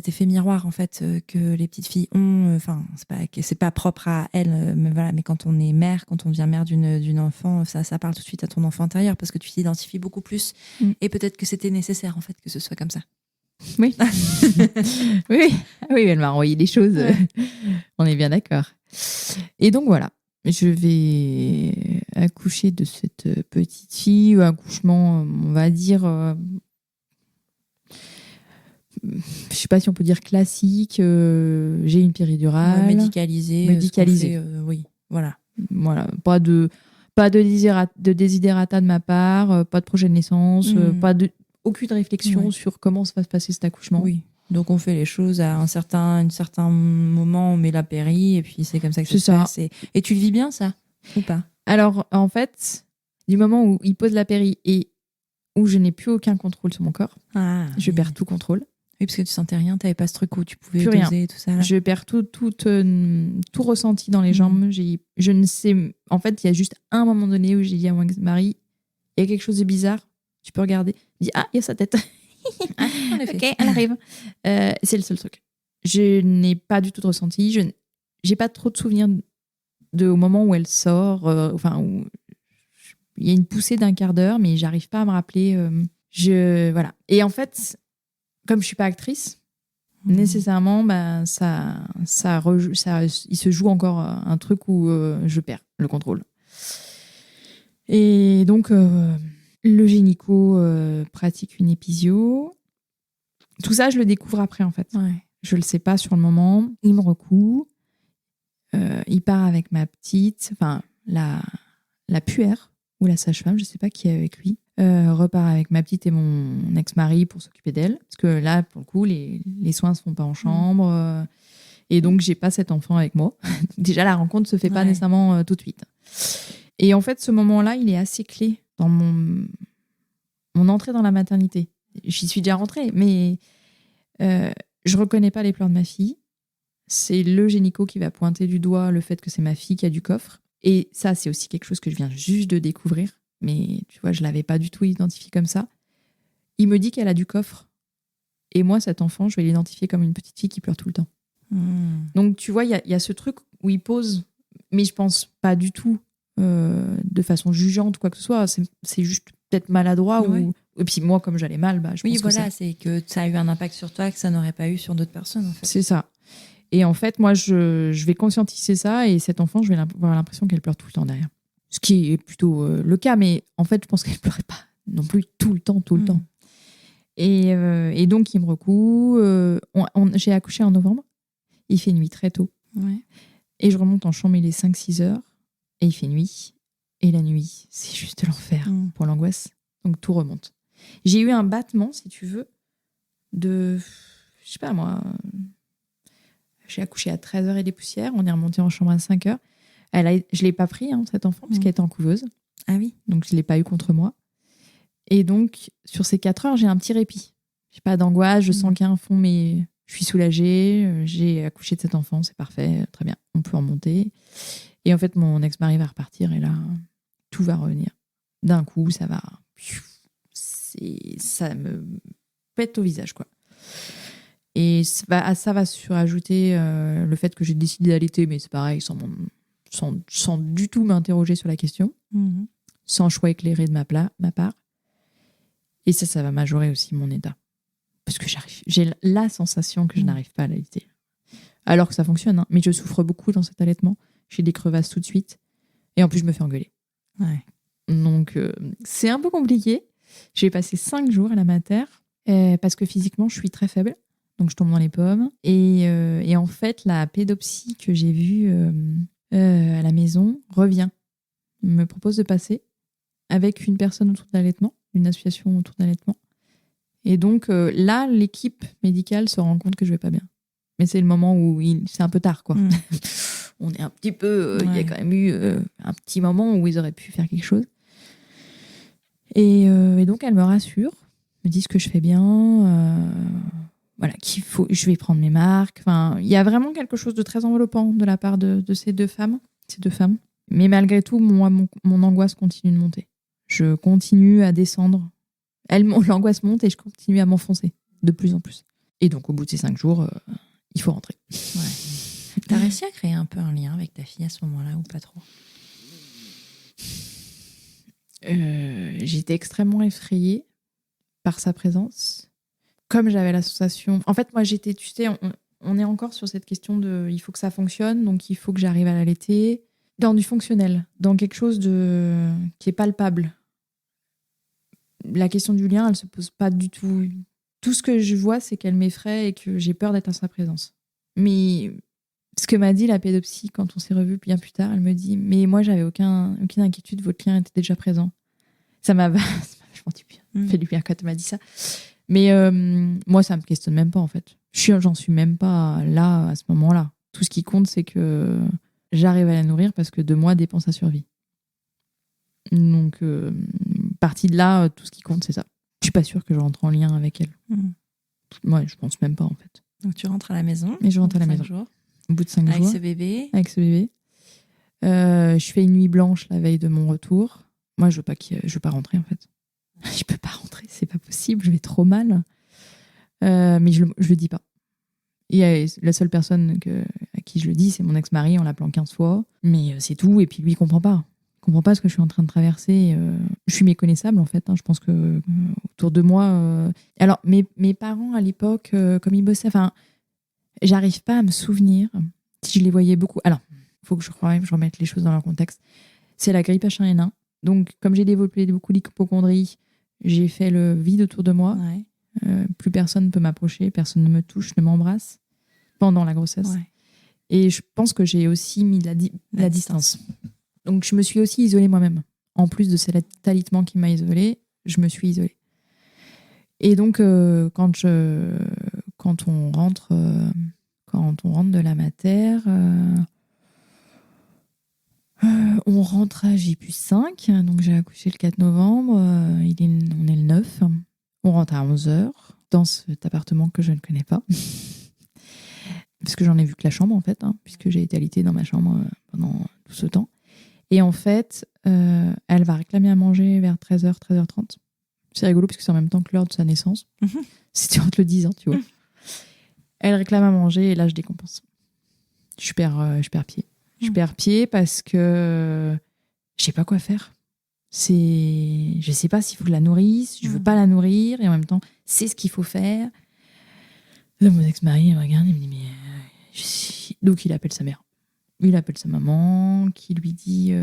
Speaker 3: effet miroir en fait que les petites filles ont. Enfin, c'est pas propre à elles, mais voilà. Mais quand on est mère, quand on devient mère d'une enfant, ça parle tout de suite à ton enfant intérieur parce que tu t'identifies beaucoup plus. Et peut-être que c'était nécessaire en fait que ce soit comme ça.
Speaker 2: Oui. oui, elle m'a envoyé des choses. On est bien d'accord. Et donc voilà, je vais accoucher de cette petite fille, ou accouchement, on va dire. Je sais pas si on peut dire classique. J'ai une péridurale.
Speaker 3: Médicalisée. Oui, voilà.
Speaker 2: Voilà. Pas de désidérata de ma part, pas de projet de naissance, aucune réflexion sur comment ça va se passer cet accouchement.
Speaker 3: Oui. Donc on fait les choses à un certain moment, on met la péri et puis c'est comme ça que ça se passe. Et tu le vis bien, ça, ou pas?
Speaker 2: Alors en fait, du moment où il pose la péri et où je n'ai plus aucun contrôle sur mon corps, je perds tout contrôle.
Speaker 3: Oui, parce que tu sentais rien, tu n'avais pas ce truc où tu pouvais
Speaker 2: plus
Speaker 3: doser et tout ça. Là.
Speaker 2: Je perds tout ressenti dans les jambes. Je ne sais... En fait, il y a juste un moment donné où j'ai dit à mon ex-mari, il y a quelque chose de bizarre, tu peux regarder. Il dit, il y a sa tête. Ok, elle arrive. C'est le seul truc. Je n'ai pas du tout de ressenti. Je n'ai pas trop de souvenirs au moment où elle sort. Où il y a une poussée d'1 quart d'heure, mais j'arrive pas à me rappeler. Voilà. Et en fait... Comme je suis pas actrice, nécessairement, il se joue encore un truc où je perds le contrôle. Et donc, le gynéco pratique une épisio. Tout ça, je le découvre après, en fait.
Speaker 3: Ouais.
Speaker 2: Je le sais pas sur le moment. Il me recoue. Il part avec ma petite, enfin, la puère ou la sage-femme, je sais pas qui est avec lui. Repart avec ma petite et mon ex-mari pour s'occuper d'elle. Parce que là, pour le coup, les soins se font pas en chambre. Et donc, j'ai pas cet enfant avec moi. Déjà, la rencontre se fait pas nécessairement tout de suite. Et en fait, ce moment-là, il est assez clé dans mon entrée dans la maternité. J'y suis déjà rentrée, mais je reconnais pas les pleurs de ma fille. C'est le gynéco qui va pointer du doigt le fait que c'est ma fille qui a du coffre. Et ça, c'est aussi quelque chose que je viens juste de découvrir. Mais tu vois, je l'avais pas du tout identifié comme ça. Il me dit qu'elle a du coffre. Et moi, cet enfant, je vais l'identifier comme une petite fille qui pleure tout le temps. Donc, tu vois, il y a ce truc où il pose, mais je pense pas du tout de façon jugeante ou quoi que ce soit. C'est juste peut-être maladroit. Et puis moi, comme j'allais mal, je pense que
Speaker 3: c'est que ça a eu un impact sur toi que ça n'aurait pas eu sur d'autres personnes. En fait.
Speaker 2: C'est ça. Et en fait, moi, je vais conscientiser ça. Et cet enfant, je vais avoir l'impression qu'elle pleure tout le temps derrière. Ce qui est plutôt le cas, mais en fait, je pense qu'elle ne pleurait pas non plus tout le temps. Et donc, il me recoue. J'ai accouché en novembre. Il fait nuit très tôt.
Speaker 3: Ouais.
Speaker 2: Et je remonte en chambre, il est 5-6 heures. Et il fait nuit. Et la nuit, c'est juste l'enfer pour l'angoisse. Donc, tout remonte. J'ai eu un battement, si tu veux, de... Je sais pas, moi... J'ai accouché à 13h et des poussières. On est remonté en chambre à 5h. Je ne l'ai pas pris, cet enfant, parce qu'elle était en couveuse.
Speaker 3: Ah oui.
Speaker 2: Donc, je ne l'ai pas eu contre moi. Et donc, sur ces 4 heures, j'ai un petit répit. J'ai pas d'angoisse, je sens qu'il y a un fond, mais je suis soulagée. J'ai accouché de cet enfant, c'est parfait, très bien, on peut en monter. Et en fait, mon ex-mari va repartir et là, tout va revenir. D'un coup, ça va... Ça me pète au visage, quoi. Et à ça va se rajouter le fait que j'ai décidé d'allaiter, mais c'est pareil, sans du tout m'interroger sur la question, sans choix éclairé de ma part. Et ça va majorer aussi mon état. Parce que j'ai la sensation que je n'arrive pas à allaiter. Alors que ça fonctionne, hein, mais je souffre beaucoup dans cet allaitement. J'ai des crevasses tout de suite. Et en plus, je me fais engueuler.
Speaker 3: Ouais.
Speaker 2: Donc, c'est un peu compliqué. J'ai passé 5 jours à la mater parce que physiquement, je suis très faible. Donc, je tombe dans les pommes. Et en fait, la pédopsie que j'ai vue à la maison revient. Me propose de passer avec une personne autour de l'allaitement, une association autour de l'allaitement. Et donc, là, l'équipe médicale se rend compte que je vais pas bien. Mais c'est le moment où c'est un peu tard, quoi. On est un petit peu... Il y a quand même eu un petit moment où ils auraient pu faire quelque chose. Et donc, elle me rassure, me dit que je fais bien, voilà, je vais prendre mes marques. Enfin, il y a vraiment quelque chose de très enveloppant de la part de ces deux femmes. Mais malgré tout, moi, mon angoisse continue de monter. Je continue à descendre. L'angoisse monte et je continue à m'enfoncer de plus en plus. Et donc, au bout de ces 5 jours, il faut rentrer.
Speaker 3: Ouais. T'as réussi à créer un peu un lien avec ta fille à ce moment-là ou pas trop?
Speaker 2: J'étais extrêmement effrayée par sa présence. Comme j'avais la sensation... En fait, moi, j'étais... Tu sais, on est encore sur cette question de... Il faut que ça fonctionne, donc il faut que j'arrive à l'allaiter. Dans du fonctionnel, dans quelque chose qui est palpable. La question du lien, elle se pose pas du tout. Tout ce que je vois, c'est qu'elle m'effraie et que j'ai peur d'être en sa présence. Mais ce que m'a dit la pédopsie quand on s'est revus bien plus tard, elle me dit « Mais moi, j'avais aucune inquiétude, votre lien était déjà présent. » Ça m'a vachement fait du bien quand elle m'a dit ça. Mais moi, ça me questionne même pas, en fait. J'en suis même pas là, à ce moment-là. Tout ce qui compte, c'est que j'arrive à la nourrir parce que de moi dépend sa survie. Donc, partie de là, tout ce qui compte, c'est ça. Je suis pas sûre que je rentre en lien avec elle. Ouais, je pense même pas, en fait.
Speaker 3: Donc, tu rentres à la maison.
Speaker 2: Et je rentre à la maison.
Speaker 3: Jours.
Speaker 2: Au bout de 5 jours.
Speaker 3: Avec ce bébé.
Speaker 2: Je fais une nuit blanche la veille de mon retour. Moi, je veux pas rentrer, en fait. Je peux pas rentrer, c'est pas possible, je vais trop mal. Mais je le dis pas. Et la seule personne à qui je le dis, c'est mon ex-mari en l'appelant 15 fois. Mais c'est tout, et puis lui, il comprend pas. Il comprend pas ce que je suis en train de traverser. Je suis méconnaissable, en fait. Je pense que autour de moi... Alors, mes parents, à l'époque, comme ils bossaient... Enfin, j'arrive pas à me souvenir si je les voyais beaucoup. Alors, il faut que je remette les choses dans leur contexte. C'est la grippe H1N1. Donc, comme j'ai développé beaucoup d'hypocondrie, j'ai fait le vide autour de moi.
Speaker 3: Ouais.
Speaker 2: Plus personne ne peut m'approcher, personne ne me touche, ne m'embrasse pendant la grossesse.
Speaker 3: Ouais.
Speaker 2: Et je pense que j'ai aussi mis la distance. Donc, je me suis aussi isolée moi-même. En plus de cet alitement qui m'a isolée, je me suis isolée. Et donc, quand on rentre de la mater, on rentre à J+5, donc j'ai accouché le 4 novembre, on est le 9. On rentre à 11h dans cet appartement que je ne connais pas. Parce que j'en ai vu que la chambre, en fait, puisque j'ai été allaitée dans ma chambre pendant tout ce temps. Et en fait, elle va réclamer à manger vers 13h, 13h30. C'est rigolo, parce que c'est en même temps que l'heure de sa naissance. C'était entre le 10 ans, tu vois. Elle réclame à manger, et là, je décompense. Je perds pied. Je perds pied parce que je sais pas quoi faire. Je sais pas s'il faut que je la nourrisse, je veux pas la nourrir, et en même temps, c'est ce qu'il faut faire. Là, mon ex-mari, il me regarde, il me dit, mais... Donc, il appelle sa mère. Il appelle sa maman, qui lui dit,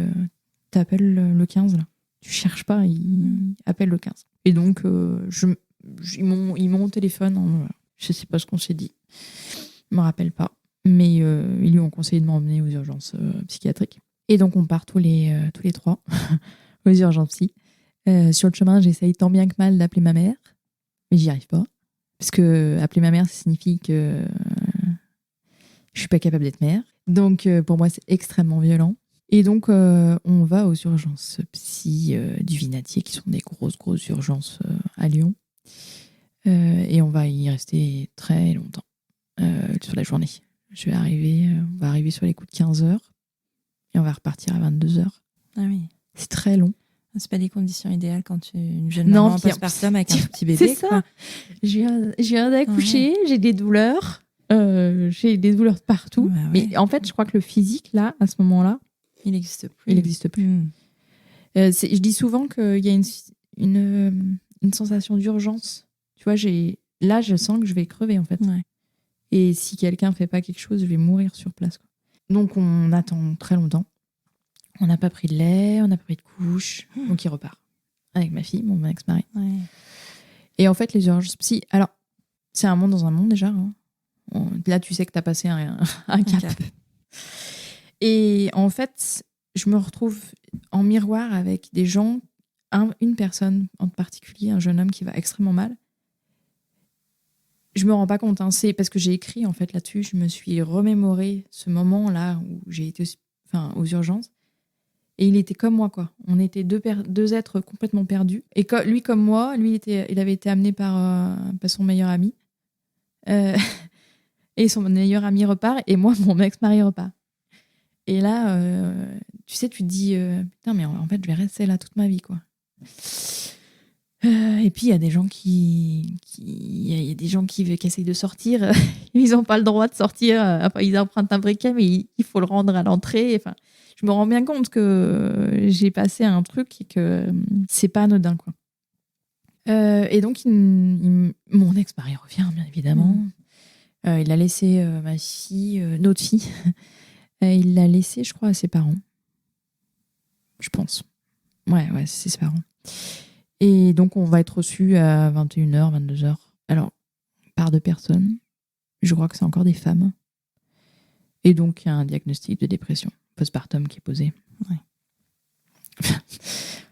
Speaker 2: t'appelles le 15, là. Tu cherches pas, il appelle le 15. Et donc, ils m'ont au téléphone, je sais pas ce qu'on s'est dit. Je me rappelle pas. Mais ils lui ont conseillé de m'emmener aux urgences psychiatriques. Et donc, on part tous les 3 aux urgences psy. Sur le chemin, j'essaye tant bien que mal d'appeler ma mère, mais j'y arrive pas. Parce que appeler ma mère, ça signifie que je suis pas capable d'être mère. Donc, pour moi, c'est extrêmement violent. Et donc, on va aux urgences psy du Vinatier, qui sont des grosses urgences à Lyon. Et on va y rester très longtemps sur la journée. On va arriver sur les coups de 15h et on va repartir à 22h.
Speaker 3: Ah oui.
Speaker 2: C'est très long.
Speaker 3: C'est pas des conditions idéales quand tu es une jeune maman postpartum avec un petit bébé.
Speaker 2: C'est ça. Je viens d'accoucher, j'ai des douleurs. J'ai des douleurs partout.
Speaker 3: Bah ouais.
Speaker 2: Mais en fait, je crois que le physique, là, à ce moment-là,
Speaker 3: il n'existe plus.
Speaker 2: Il n'existe plus. Je dis souvent qu'il y a une sensation d'urgence. Tu vois, là, je sens que je vais crever, en fait.
Speaker 3: Ouais.
Speaker 2: Et si quelqu'un ne fait pas quelque chose, je vais mourir sur place, quoi. Donc, on attend très longtemps. On n'a pas pris de lait, on n'a pas pris de couche. Donc, il repart avec ma fille, mon ex-mari.
Speaker 3: Ouais.
Speaker 2: Et en fait, les urgences psy... Alors, c'est un monde dans un monde, déjà. Hein. Là, tu sais que tu as passé un cap. Et en fait, je me retrouve en miroir avec des gens, une personne en particulier, un jeune homme qui va extrêmement mal. Je me rends pas compte, hein, c'est parce que j'ai écrit en fait là-dessus, je me suis remémoré ce moment-là où j'ai été aux urgences. Et il était comme moi, quoi. On était deux êtres complètement perdus. Et lui comme moi, il avait été amené par son meilleur ami. Et son meilleur ami repart, et moi, mon ex-mari repart. Et là, tu sais, tu te dis, putain, mais en fait, je vais rester là toute ma vie, quoi. Et puis, il y a des gens qui essayent de sortir. Ils n'ont pas le droit de sortir. Enfin, ils empruntent un briquet, mais il faut le rendre à l'entrée. Enfin, je me rends bien compte que j'ai passé un truc et que c'est pas anodin, quoi. Et donc, mon ex-mari revient, bien évidemment. Il a laissé ma fille, notre fille, il l'a laissée, je crois, à ses parents. Je pense. Ouais, c'est ses parents. Et donc, on va être reçus à 21h, 22h. Alors, par 2 personnes. Je crois que c'est encore des femmes. Et donc, il y a un diagnostic de dépression postpartum qui est posé. Ouais.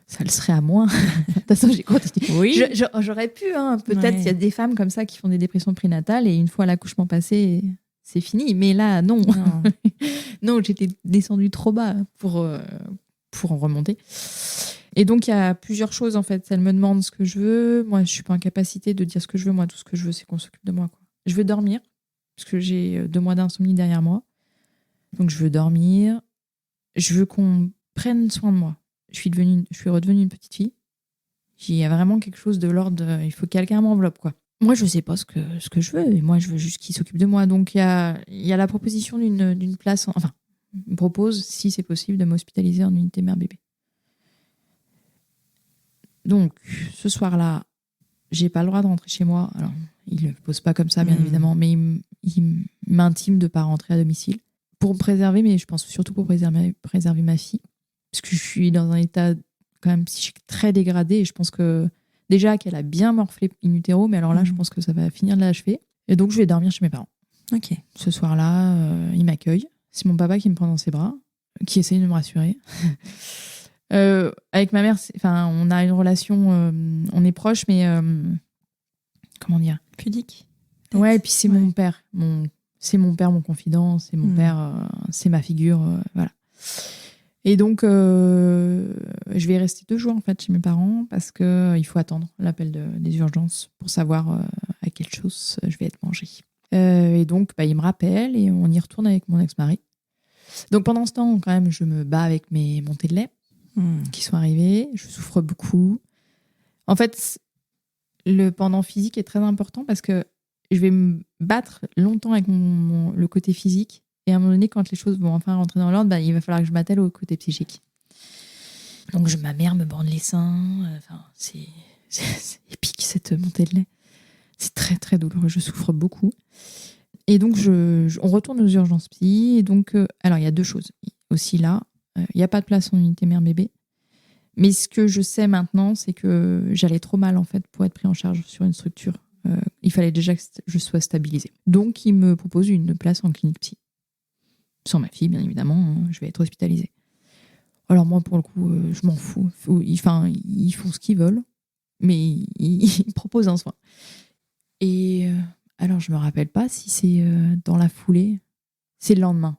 Speaker 2: Ça le serait à moins. De toute façon, j'ai continué. Oui. J'aurais pu, hein. Peut-être il y a des femmes comme ça qui font des dépressions prénatales et une fois l'accouchement passé, c'est fini. Mais là, non. Non, j'étais descendue trop bas pour en remonter. Et donc, il y a plusieurs choses, en fait. Elle me demande ce que je veux. Moi, je ne suis pas en capacité de dire ce que je veux. Moi, tout ce que je veux, c'est qu'on s'occupe de moi, quoi. Je veux dormir, parce que j'ai 2 mois d'insomnie derrière moi. Donc, je veux dormir. Je veux qu'on prenne soin de moi. Je suis redevenue une petite fille. Il y a vraiment quelque chose de l'ordre de, il faut que quelqu'un m'enveloppe, quoi. Moi, je ne sais pas ce que je veux. Et moi, je veux juste qu'il s'occupe de moi. Donc, il y a la proposition d'une place... Enfin, il me propose, si c'est possible, de m'hospitaliser en unité mère-bébé. Donc, ce soir-là, j'ai pas le droit de rentrer chez moi. Alors, il ne le pose pas comme ça, bien évidemment, mais il m'intime de ne pas rentrer à domicile. Pour me préserver, mais je pense surtout pour préserver ma fille. Parce que je suis dans un état quand même psychique très dégradé. Et je pense que, déjà, qu'elle a bien morflé in utero, mais alors là, je pense que ça va finir de l'achever. Et donc, je vais dormir chez mes parents.
Speaker 3: Ok.
Speaker 2: Ce soir-là, il m'accueille. C'est mon papa qui me prend dans ses bras, qui essaye de me rassurer. Avec ma mère, on a une relation, on est proches, mais comment dire,
Speaker 3: pudique.
Speaker 2: Ouais, et puis c'est mon père, c'est mon père, mon confident, c'est mon père, c'est ma figure, voilà. Et donc, je vais rester 2 jours en fait chez mes parents parce que il faut attendre l'appel des urgences pour savoir à quelle chose je vais être mangée. Et donc, il me rappelle et on y retourne avec mon ex-mari. Donc pendant ce temps, quand même, je me bats avec mes montées de lait qui sont arrivées. Je souffre beaucoup. En fait, le pendant physique est très important parce que je vais me battre longtemps avec le côté physique. Et à un moment donné, quand les choses vont enfin rentrer dans l'ordre, il va falloir que je m'attelle au côté psychique. Donc ma mère me bande les seins. C'est épique cette montée de lait. C'est très très douloureux. Je souffre beaucoup. Et donc on retourne aux urgences psy. Et donc, alors il y a 2 choses aussi là. Il n'y a pas de place en unité mère-bébé. Mais ce que je sais maintenant, c'est que j'allais trop mal en fait pour être pris en charge sur une structure. Il fallait déjà que je sois stabilisée. Donc, il me propose une place en clinique psy. Sans ma fille, bien évidemment, je vais être hospitalisée. Alors moi, pour le coup, je m'en fous. Ils font ce qu'ils veulent, mais ils me proposent un soin. Et alors, je me rappelle pas si c'est dans la foulée. C'est le lendemain.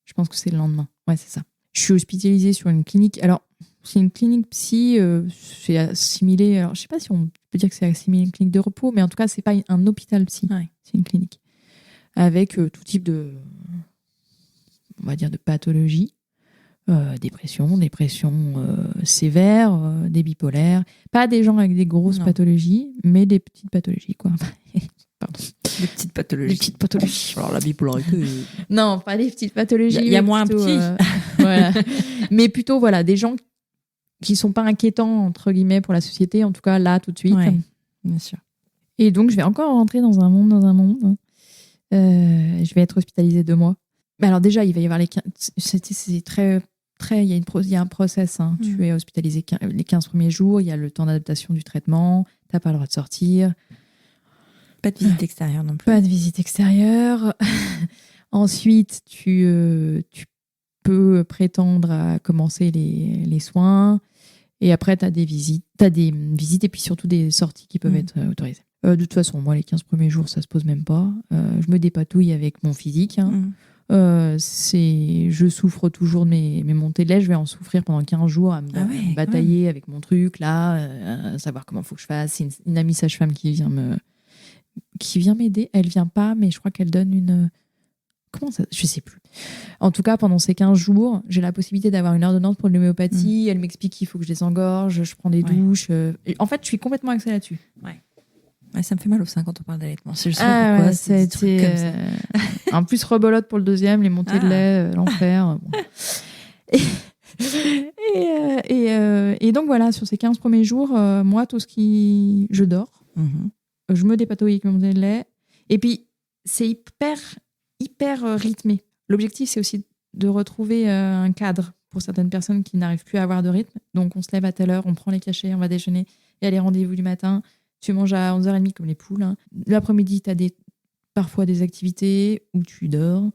Speaker 2: Je pense que c'est le lendemain. Ouais, c'est ça. Je suis hospitalisée sur une clinique. Alors, c'est une clinique psy, c'est assimilé. Alors, je sais pas si on peut dire que c'est assimilé à une clinique de repos, mais en tout cas, c'est pas un hôpital psy.
Speaker 3: Ouais.
Speaker 2: C'est une clinique. Avec tout type de, on va dire, de pathologies. Dépression sévère, des bipolaires. Pas des gens avec des grosses pathologies, mais des petites pathologies, quoi. Pardon.
Speaker 3: Des petites pathologies.
Speaker 2: Des petites pathologies.
Speaker 3: Alors, la bipolarité.
Speaker 2: Non, pas des petites pathologies.
Speaker 3: Il y a moins
Speaker 2: plutôt,
Speaker 3: petit.
Speaker 2: Voilà. Mais plutôt, voilà, des gens qui sont pas inquiétants, entre guillemets, pour la société, en tout cas, là, tout de suite.
Speaker 3: Ouais, bien sûr.
Speaker 2: Et donc, je vais encore rentrer dans un monde. Je vais être hospitalisée 2 mois. Mais alors, déjà, il va y avoir c'est très, il y a un process. Hein. Tu es hospitalisé les 15 premiers jours, il y a le temps d'adaptation du traitement, tu n'as pas le droit de sortir.
Speaker 3: Pas de visite extérieure non plus.
Speaker 2: Pas de visite extérieure. Ensuite, tu peux prétendre à commencer les soins. Et après, tu as des visites. Et puis surtout des sorties qui peuvent être autorisées. De toute façon, moi, les 15 premiers jours, ça se pose même pas. Je me dépatouille avec mon physique. Hein. Je souffre toujours de mes montées de lait. Je vais en souffrir pendant 15 jours à me batailler avec mon truc, là, savoir comment il faut que je fasse. C'est une amie sage-femme qui vient m'aider. Elle vient pas, mais je crois qu'elle donne une... Comment ça ? Je sais plus. En tout cas, pendant ces 15 jours, j'ai la possibilité d'avoir une ordonnance pour l'homéopathie. Elle m'explique qu'il faut que je désengorge, je prends des douches. En fait, je suis complètement axée là-dessus.
Speaker 3: Ouais, ça me fait mal au sein quand on parle d'allaitement. Je sais pas pourquoi, c'est des trucs comme ça.
Speaker 2: En plus, rebolote pour le deuxième, les montées de lait, l'enfer. Bon. Et donc voilà, sur ces 15 premiers jours, moi, je dors. Je me dépatouille avec mes montées de lait. Et puis, c'est hyper rythmé. L'objectif, c'est aussi de retrouver un cadre pour certaines personnes qui n'arrivent plus à avoir de rythme. Donc, on se lève à telle heure, on prend les cachets, on va déjeuner. Il y a les rendez-vous du matin. Tu manges à 11h30 comme les poules. Hein. L'après-midi, tu as parfois des activités où tu dors.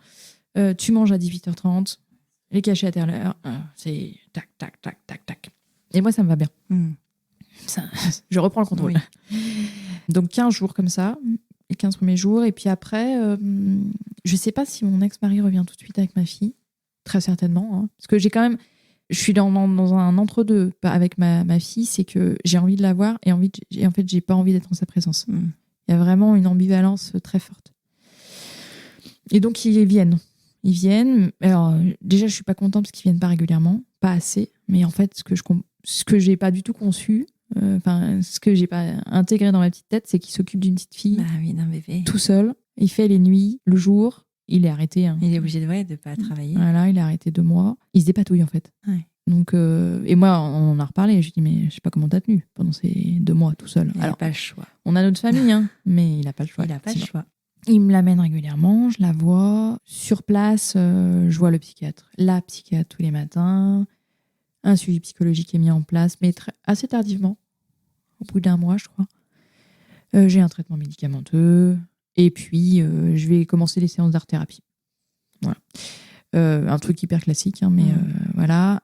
Speaker 2: Tu manges à 18h30. Les cachets à telle heure. C'est tac, tac, tac, tac, tac. Et moi, ça me va bien. Je reprends le contrôle. Oui. Donc, 15 jours comme ça. Les 15 premiers jours. Et puis après, je ne sais pas si mon ex-mari revient tout de suite avec ma fille. Très certainement. Hein. Parce que j'ai quand même... Je suis dans un entre-deux avec ma fille, c'est que j'ai envie de la voir et en fait, j'ai pas envie d'être en sa présence. Il y a vraiment une ambivalence très forte. Et donc, ils viennent. Alors, déjà, je suis pas contente parce qu'ils viennent pas régulièrement, pas assez. Mais en fait, ce que j'ai pas du tout conçu, ce que j'ai pas intégré dans ma petite tête, c'est qu'il s'occupe d'une petite fille,
Speaker 3: d'un bébé,
Speaker 2: tout seul. Il fait les nuits, le jour. Il est arrêté. Hein.
Speaker 3: Il est obligé de pas travailler.
Speaker 2: Voilà, il est arrêté 2 mois. Il se dépatouille en fait. Ouais. Donc, et moi, on en a reparlé. Je lui ai dit, mais je sais pas comment t'as tenu pendant ces 2 mois tout seul.
Speaker 3: Il n'a pas le choix.
Speaker 2: On a notre famille, hein, mais il n'a pas le choix. Il me l'amène régulièrement, je la vois. Sur place, je vois la psychiatre tous les matins. Un suivi psychologique est mis en place, mais assez tardivement, au bout d'1 mois, je crois. J'ai un traitement médicamenteux. Et puis, je vais commencer les séances d'art-thérapie. Voilà. Un truc hyper classique, hein, mais voilà.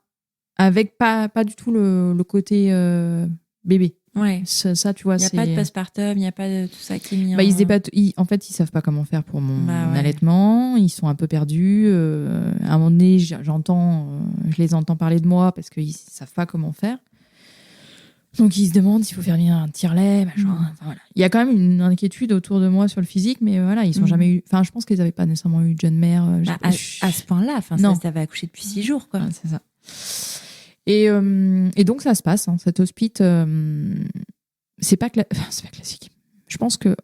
Speaker 2: Avec pas du tout le côté bébé.
Speaker 3: Ouais.
Speaker 2: Ça, tu vois,
Speaker 3: il n'y a pas de postpartum, il n'y a pas de tout ça qui est mis
Speaker 2: en fait, ils savent pas comment faire pour mon allaitement. Ils sont un peu perdus. À un moment donné, je les entends parler de moi parce qu'ils savent pas comment faire. Donc, ils se demandent s'il faut faire venir un tire-lait, machin. Enfin, voilà. Il y a quand même une inquiétude autour de moi sur le physique, mais voilà, ils sont jamais eu... Enfin, je pense qu'ils n'avaient pas nécessairement eu de jeune mère.
Speaker 3: À ce point-là, ça va accoucher depuis 6 jours, quoi.
Speaker 2: Ouais, c'est ça. Et donc, ça se passe, hein, cet hospice. C'est pas classique. Je pense que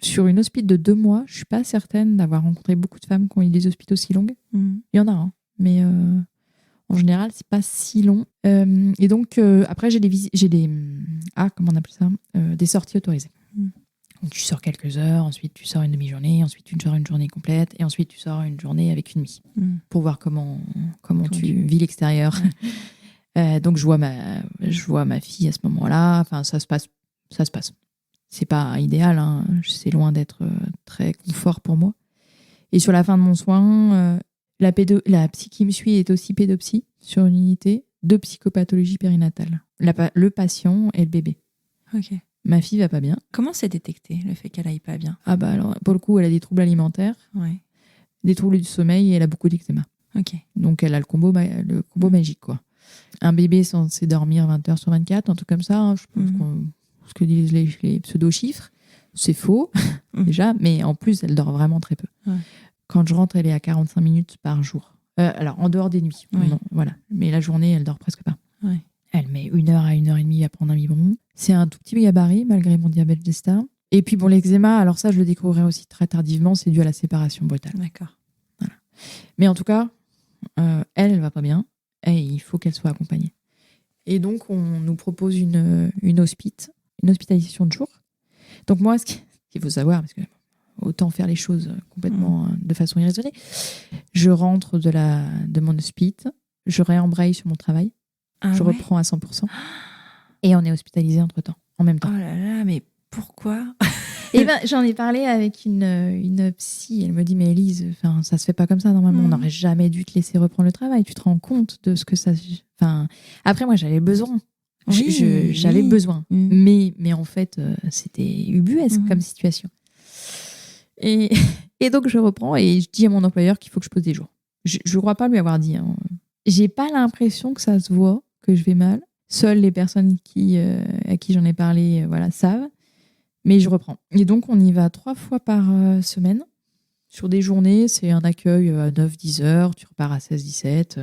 Speaker 2: sur une hospice de 2 mois, je suis pas certaine d'avoir rencontré beaucoup de femmes qui ont eu des hospices aussi longs. Il y en a, hein, mais... En général, c'est pas si long. Et donc, après, j'ai des comment on appelle ça ? Des sorties autorisées. Donc, tu sors quelques heures, ensuite tu sors une demi-journée, ensuite tu sors une journée complète, et ensuite tu sors une journée avec une nuit pour voir comment tu vis l'extérieur. Donc, je vois ma fille à ce moment-là. Enfin, ça se passe. C'est pas idéal, hein. C'est loin d'être très confort pour moi. Et sur la fin de mon soin... La psy qui me suit est aussi pédopsie sur une unité de psychopathologie périnatale. Le patient et le bébé.
Speaker 3: Ok.
Speaker 2: Ma fille va pas bien.
Speaker 3: Comment c'est détecté, le fait qu'elle aille pas bien ?
Speaker 2: Alors, pour le coup, elle a des troubles alimentaires, des troubles du sommeil et elle a beaucoup d'eczéma.
Speaker 3: Ok.
Speaker 2: Donc, elle a le combo magique, quoi. Un bébé est censé dormir 20 heures sur 24, un truc comme ça. Hein, je pense ce que disent les pseudo-chiffres. C'est faux, déjà, mais en plus, elle dort vraiment très peu.
Speaker 3: Ouais.
Speaker 2: Quand je rentre, elle est à 45 minutes par jour. Alors, en dehors des nuits.
Speaker 3: Oui.
Speaker 2: Non, voilà. Mais la journée, elle dort presque pas.
Speaker 3: Ouais.
Speaker 2: Elle met 1 heure à 1h30 à prendre un biberon. C'est un tout petit gabarit, malgré mon diabète gesta. Et puis, pour l'eczéma, alors ça, je le découvrirai aussi très tardivement, c'est dû à la séparation brutale.
Speaker 3: D'accord.
Speaker 2: Voilà. Mais en tout cas, elle va pas bien et il faut qu'elle soit accompagnée. Et donc, on nous propose une hospitalisation de jour. Donc moi, ce qu'il faut savoir, parce que autant faire les choses complètement de façon irraisonnée, je rentre de mon hospice, je réembraye sur mon travail, je reprends à 100% et on est hospitalisé entre-temps, en même temps.
Speaker 3: Oh là là, mais pourquoi?
Speaker 2: Et ben, j'en ai parlé avec une psy. Elle me dit, mais Élise, ça se fait pas comme ça normalement. On n'aurait jamais dû te laisser reprendre le travail. Tu te rends compte de ce que ça. Après, moi, j'avais besoin. J'avais besoin. Mais en fait, c'était ubuesque comme situation. Et donc, je reprends et je dis à mon employeur qu'il faut que je pose des jours. Je ne crois pas lui avoir dit. Hein. J'ai pas l'impression que ça se voit, que je vais mal. Seules les personnes à qui j'en ai parlé savent. Mais je reprends. Et donc, on y va 3 fois par semaine. Sur des journées, c'est un accueil à 9-10 heures. Tu repars à 16-17.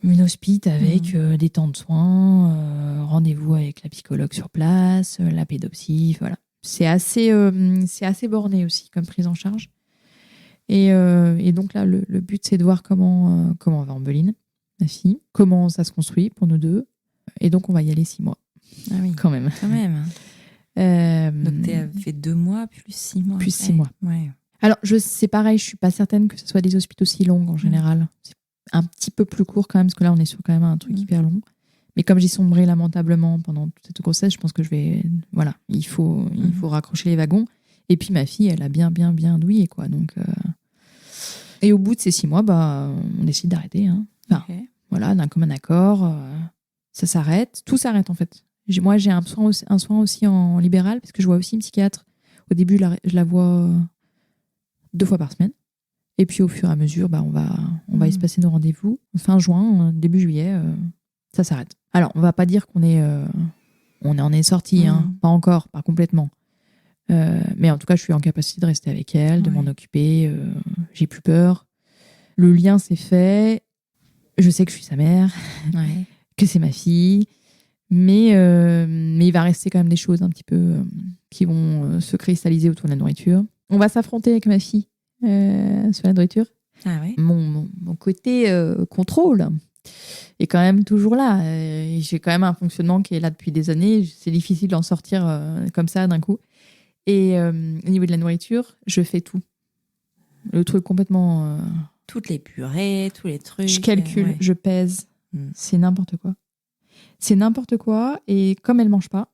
Speaker 2: Une hospite avec des temps de soins, rendez-vous avec la psychologue sur place, la pédopsie. Voilà. C'est assez borné aussi comme prise en charge. Et donc là, le but, c'est de voir comment va Ambeline, ma fille, comment ça se construit pour nous deux. Et donc, on va y aller 6 mois.
Speaker 3: Ah oui,
Speaker 2: quand même.
Speaker 3: Donc, tu as fait 2 mois plus 6 mois.
Speaker 2: Plus 6 mois.
Speaker 3: Ouais.
Speaker 2: Alors, c'est pareil, je ne suis pas certaine que ce soit des hospitaux si longs en général. C'est un petit peu plus court quand même, parce que là, on est sur quand même un truc hyper long. Mais comme j'ai sombré lamentablement pendant toute cette grossesse, je pense que je vais... Voilà, il faut raccrocher les wagons. Et puis, ma fille, elle a bien douillé, quoi. Donc, Et au bout de ces 6 mois, on décide d'arrêter. Hein. Voilà, d'un commun accord, ça s'arrête. Tout s'arrête, en fait. Moi, j'ai un soin aussi en libéral, parce que je vois aussi une psychiatre. Au début, je la vois 2 fois par semaine. Et puis, au fur et à mesure, on va espacer nos rendez-vous. Fin juin, début juillet, ça s'arrête. Alors, on ne va pas dire qu'on en est sorti, hein, pas encore, pas complètement. Mais en tout cas, je suis en capacité de rester avec elle, de m'en occuper. J'ai plus peur. Le lien s'est fait. Je sais que je suis sa mère, que c'est ma fille. Mais il va rester quand même des choses un petit peu qui vont se cristalliser autour de la nourriture. On va s'affronter avec ma fille sur la nourriture.
Speaker 3: Ah ouais.
Speaker 2: Mon côté contrôle est quand même toujours là. J'ai quand même un fonctionnement qui est là depuis des années. C'est difficile d'en sortir comme ça d'un coup. Et au niveau de la nourriture, je fais tout. Le truc complètement...
Speaker 3: Toutes les purées, tous les trucs.
Speaker 2: Je calcule, je pèse. C'est n'importe quoi. C'est n'importe quoi. Et comme elle ne mange pas,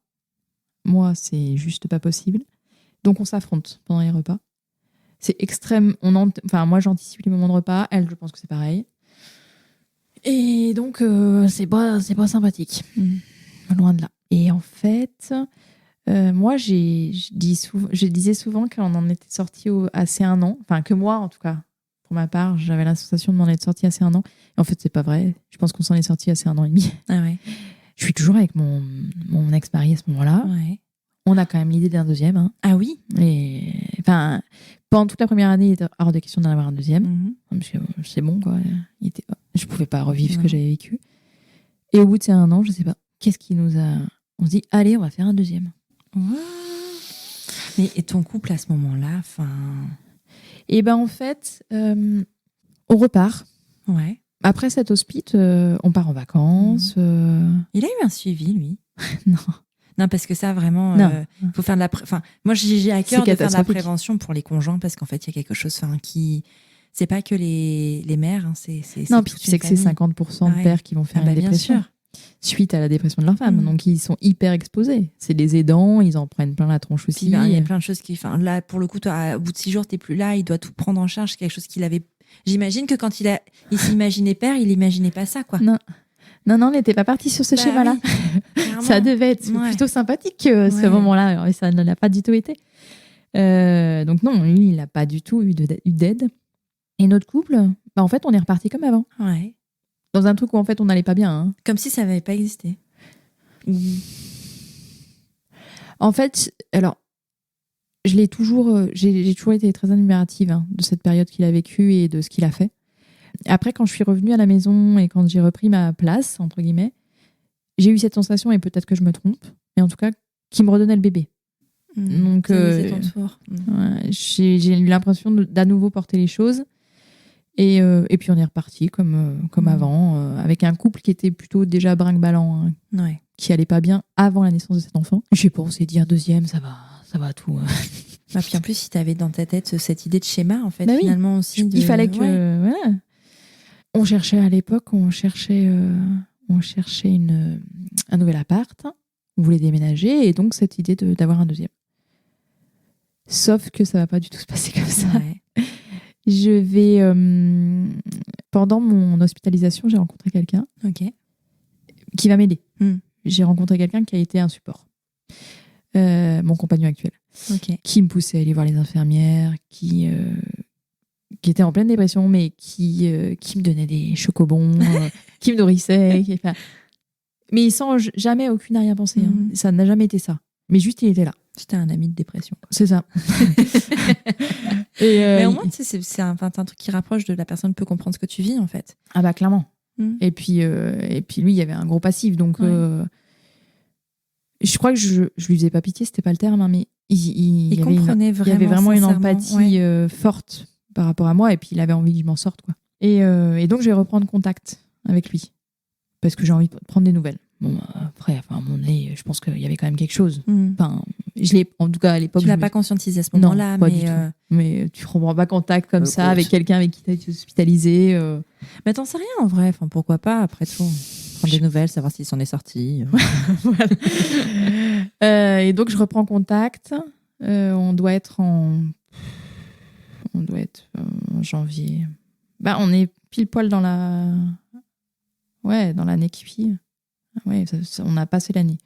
Speaker 2: moi, c'est juste pas possible. Donc, on s'affronte pendant les repas. C'est extrême. Moi, j'anticipe les moments de repas. Elle, je pense que c'est pareil. Et donc, c'est pas sympathique. Loin de là. Et en fait, moi, je disais souvent qu'on en était sorti assez 1 an. Enfin, que moi, en tout cas, pour ma part, j'avais la sensation de m'en être sorti assez 1 an. Et en fait, c'est pas vrai. Je pense qu'on s'en est sorti assez 1 an et demi.
Speaker 3: Ah ouais.
Speaker 2: Je suis toujours avec mon ex-mari à ce moment-là. Ouais. On a quand même l'idée d'un deuxième. Hein.
Speaker 3: Ah oui.
Speaker 2: Et pendant toute la première année, il était hors de question d'en avoir un deuxième. Parce que c'est bon, quoi. Je pouvais pas revivre ce que j'avais vécu. Et au bout de ces 1 an, je sais pas, qu'est-ce qui nous a... On se dit, allez, on va faire un deuxième.
Speaker 3: Mais et ton couple à ce moment-là,
Speaker 2: Et en fait, on repart.
Speaker 3: Ouais.
Speaker 2: Après cet hospice, on part en vacances.
Speaker 3: Il a eu un suivi, lui?
Speaker 2: Non,
Speaker 3: parce que ça, vraiment, faut faire de la... moi, j'ai à cœur de faire de la prévention pour les conjoints, parce qu'en fait, il y a quelque chose qui... C'est pas que les mères, hein, c'est
Speaker 2: non, puis tu sais que c'est 50% de pères qui vont faire une dépression. Bien sûr. Suite à la dépression de leur femme. Donc, ils sont hyper exposés. C'est des aidants, ils en prennent plein la tronche aussi.
Speaker 3: Il y a plein de choses qui... Là, pour le coup, toi, au bout de 6 jours, t'es plus là, il doit tout prendre en charge. C'est quelque chose qu'il avait... J'imagine que quand il s'imaginait père, il imaginait pas ça, quoi.
Speaker 2: Non, on n'était pas parti sur ce schéma-là. Oui, ça devait être plutôt sympathique, ce moment-là. Et ça ne l'a pas du tout été. Donc non, lui, il n'a pas du tout eu d'aide. Et notre couple, en fait, on est reparti comme avant.
Speaker 3: Ouais.
Speaker 2: Dans un truc où en fait, on n'allait pas bien. Hein.
Speaker 3: Comme si ça n'avait pas existé.
Speaker 2: En fait, alors, j'ai toujours été très admirative de cette période qu'il a vécue et de ce qu'il a fait. Après, quand je suis revenue à la maison et quand j'ai repris ma place, entre guillemets, j'ai eu cette sensation, et peut-être que je me trompe, mais en tout cas, qui me redonnait le bébé. Donc,
Speaker 3: c'est ton tour.
Speaker 2: Ouais, j'ai eu l'impression d'à nouveau porter les choses. Et puis, on est reparti comme avant, avec un couple qui était plutôt déjà brinque-ballant, qui allait pas bien avant la naissance de cet enfant. Je sais pas, on s'est dit un deuxième, ça va tout.
Speaker 3: Puis en plus, si tu avais dans ta tête cette idée de schéma, en fait,
Speaker 2: Bah oui.
Speaker 3: finalement aussi.
Speaker 2: Il fallait que. Voilà. On cherchait à l'époque, un nouvel appart. On voulait déménager, et donc cette idée d'avoir un deuxième. Sauf que ça va pas du tout se passer comme ça.
Speaker 3: Ouais.
Speaker 2: Pendant mon hospitalisation, j'ai rencontré quelqu'un qui va m'aider. J'ai rencontré quelqu'un qui a été un support. Mon compagnon actuel. Qui me poussait à aller voir les infirmières, qui était en pleine dépression, mais qui me donnait des chocobons, qui me nourrissait. Mais sans jamais aucune arrière-pensée. Hein. Ça n'a jamais été ça. Mais juste, il était là.
Speaker 3: C'était un ami de dépression.
Speaker 2: C'est ça.
Speaker 3: Mais au moins, c'est un truc qui rapproche de la personne peut comprendre ce que tu vis, en fait.
Speaker 2: Ah bah, clairement. Et puis lui, il y avait un gros passif. Donc, je crois que je lui faisais pas pitié, c'était pas le terme, hein, mais il
Speaker 3: comprenait vraiment.
Speaker 2: Il y avait vraiment une empathie
Speaker 3: ouais.
Speaker 2: forte par rapport à moi, et puis il avait envie que je m'en sorte, quoi. Et donc, je vais reprendre contact avec lui parce que j'ai envie de prendre des nouvelles. Bon, après, à un moment donné, je pense qu'il y avait quand même quelque chose. Enfin, en tout cas, à l'époque.
Speaker 3: Tu l'as pas conscientisé à ce moment-là,
Speaker 2: non, pas du tout. Mais tu reprends pas contact comme ça avec quelqu'un avec qui tu as été hospitalisé.
Speaker 3: Mais t'en sais rien en vrai. Enfin, pourquoi pas, après tout. Prendre des nouvelles, savoir s'il s'en est sorti.
Speaker 2: Et donc, je reprends contact. On doit être en janvier. On est pile poil dans l'année qui suit. Ouais, on a passé l'année.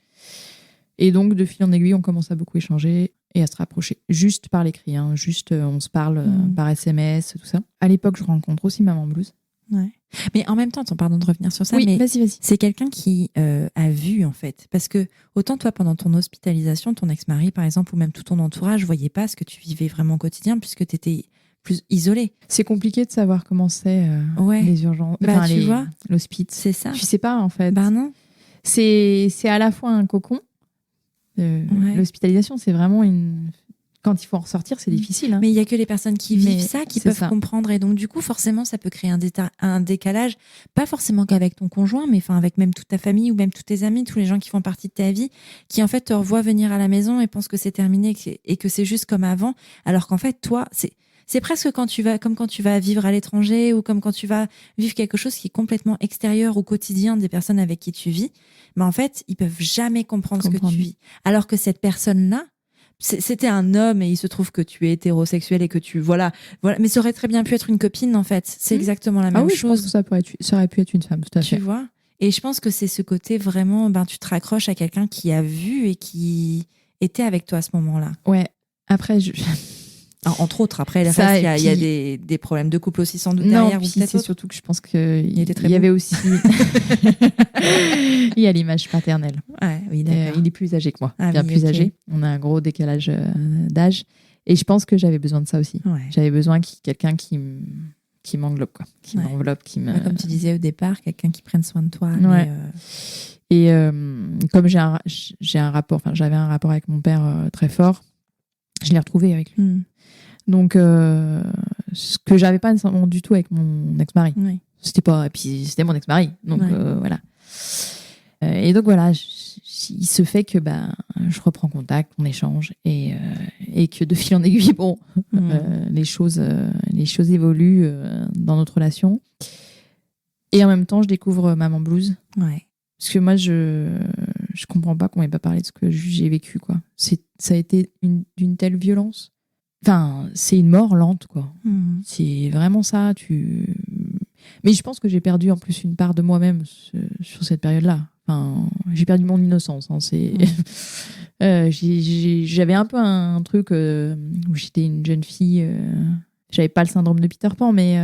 Speaker 2: Et donc, de fil en aiguille, on commence à beaucoup échanger et à se rapprocher. Juste par l'écrit, hein. Juste, on se parle par SMS, tout ça. À l'époque, je rencontre aussi Maman Blues.
Speaker 3: Ouais. Mais en même temps, pardon de revenir sur ça,
Speaker 2: oui,
Speaker 3: mais
Speaker 2: vas-y.
Speaker 3: C'est quelqu'un qui a vu, en fait. Parce que, autant toi, pendant ton hospitalisation, ton ex-mari, par exemple, ou même tout ton entourage, voyait pas ce que tu vivais vraiment au quotidien, puisque tu étais plus isolée.
Speaker 2: C'est compliqué de savoir comment c'est les urgences,
Speaker 3: tu vois,
Speaker 2: l'hospice.
Speaker 3: C'est ça.
Speaker 2: Tu sais pas, en fait.
Speaker 3: Bah non.
Speaker 2: C'est à la fois un cocon. L'hospitalisation, c'est vraiment quand il faut en ressortir, c'est difficile. Hein.
Speaker 3: Mais il y a que les personnes qui vivent ça qui peuvent comprendre. Et donc, du coup, forcément, ça peut créer un décalage, pas forcément qu'avec ton conjoint, mais avec même toute ta famille ou même tous tes amis, tous les gens qui font partie de ta vie, qui en fait te revoient venir à la maison et pensent que c'est terminé et que c'est juste comme avant. Alors qu'en fait, toi, c'est presque quand tu vas vivre à l'étranger ou comme quand tu vas vivre quelque chose qui est complètement extérieur au quotidien des personnes avec qui tu vis. Mais en fait, ils peuvent jamais comprendre ce que tu vis. Alors que cette personne-là, c'était un homme et il se trouve que tu es hétérosexuel et que voilà. Mais ça aurait très bien pu être une copine, en fait. C'est exactement la même chose.
Speaker 2: Je pense que ça aurait pu être une femme, tout à fait.
Speaker 3: Tu vois? Et je pense que c'est ce côté vraiment, tu te raccroches à quelqu'un qui a vu et qui était avec toi à ce moment-là.
Speaker 2: Ouais. Après,
Speaker 3: entre autres, après, il y a des problèmes de couple aussi sans doute derrière.
Speaker 2: Non, c'est surtout que je pense qu'il y avait aussi... Il y a l'image paternelle.
Speaker 3: Ouais, oui, d'accord.
Speaker 2: Il est plus âgé que moi, bien plus âgé. On a un gros décalage d'âge. Et je pense que j'avais besoin de ça aussi. Ouais. J'avais besoin quelqu'un qui m'englobe, quoi. Qui m'enveloppe,
Speaker 3: Comme tu disais au départ, quelqu'un qui prenne soin de toi.
Speaker 2: Ouais. Et comme j'avais un rapport avec mon père très fort, je l'ai retrouvé avec lui. Donc, ce que j'avais pas nécessairement du tout avec mon ex-mari. Oui. C'était mon ex-mari. Donc, voilà. Et donc, voilà, il se fait que je reprends contact, on échange et que de fil en aiguille, les choses évoluent dans notre relation. Et en même temps, je découvre Maman Blues. Ouais. Parce que moi, je comprends pas qu'on m'ait pas parlé de ce que j'ai vécu, quoi. Ça a été d'une telle violence. Enfin, c'est une mort lente, quoi. C'est vraiment ça. Mais je pense que j'ai perdu en plus une part de moi-même sur cette période-là. Enfin, j'ai perdu mon innocence. Hein. J'avais un peu un truc où j'étais une jeune fille J'avais pas le syndrome de Peter Pan, mais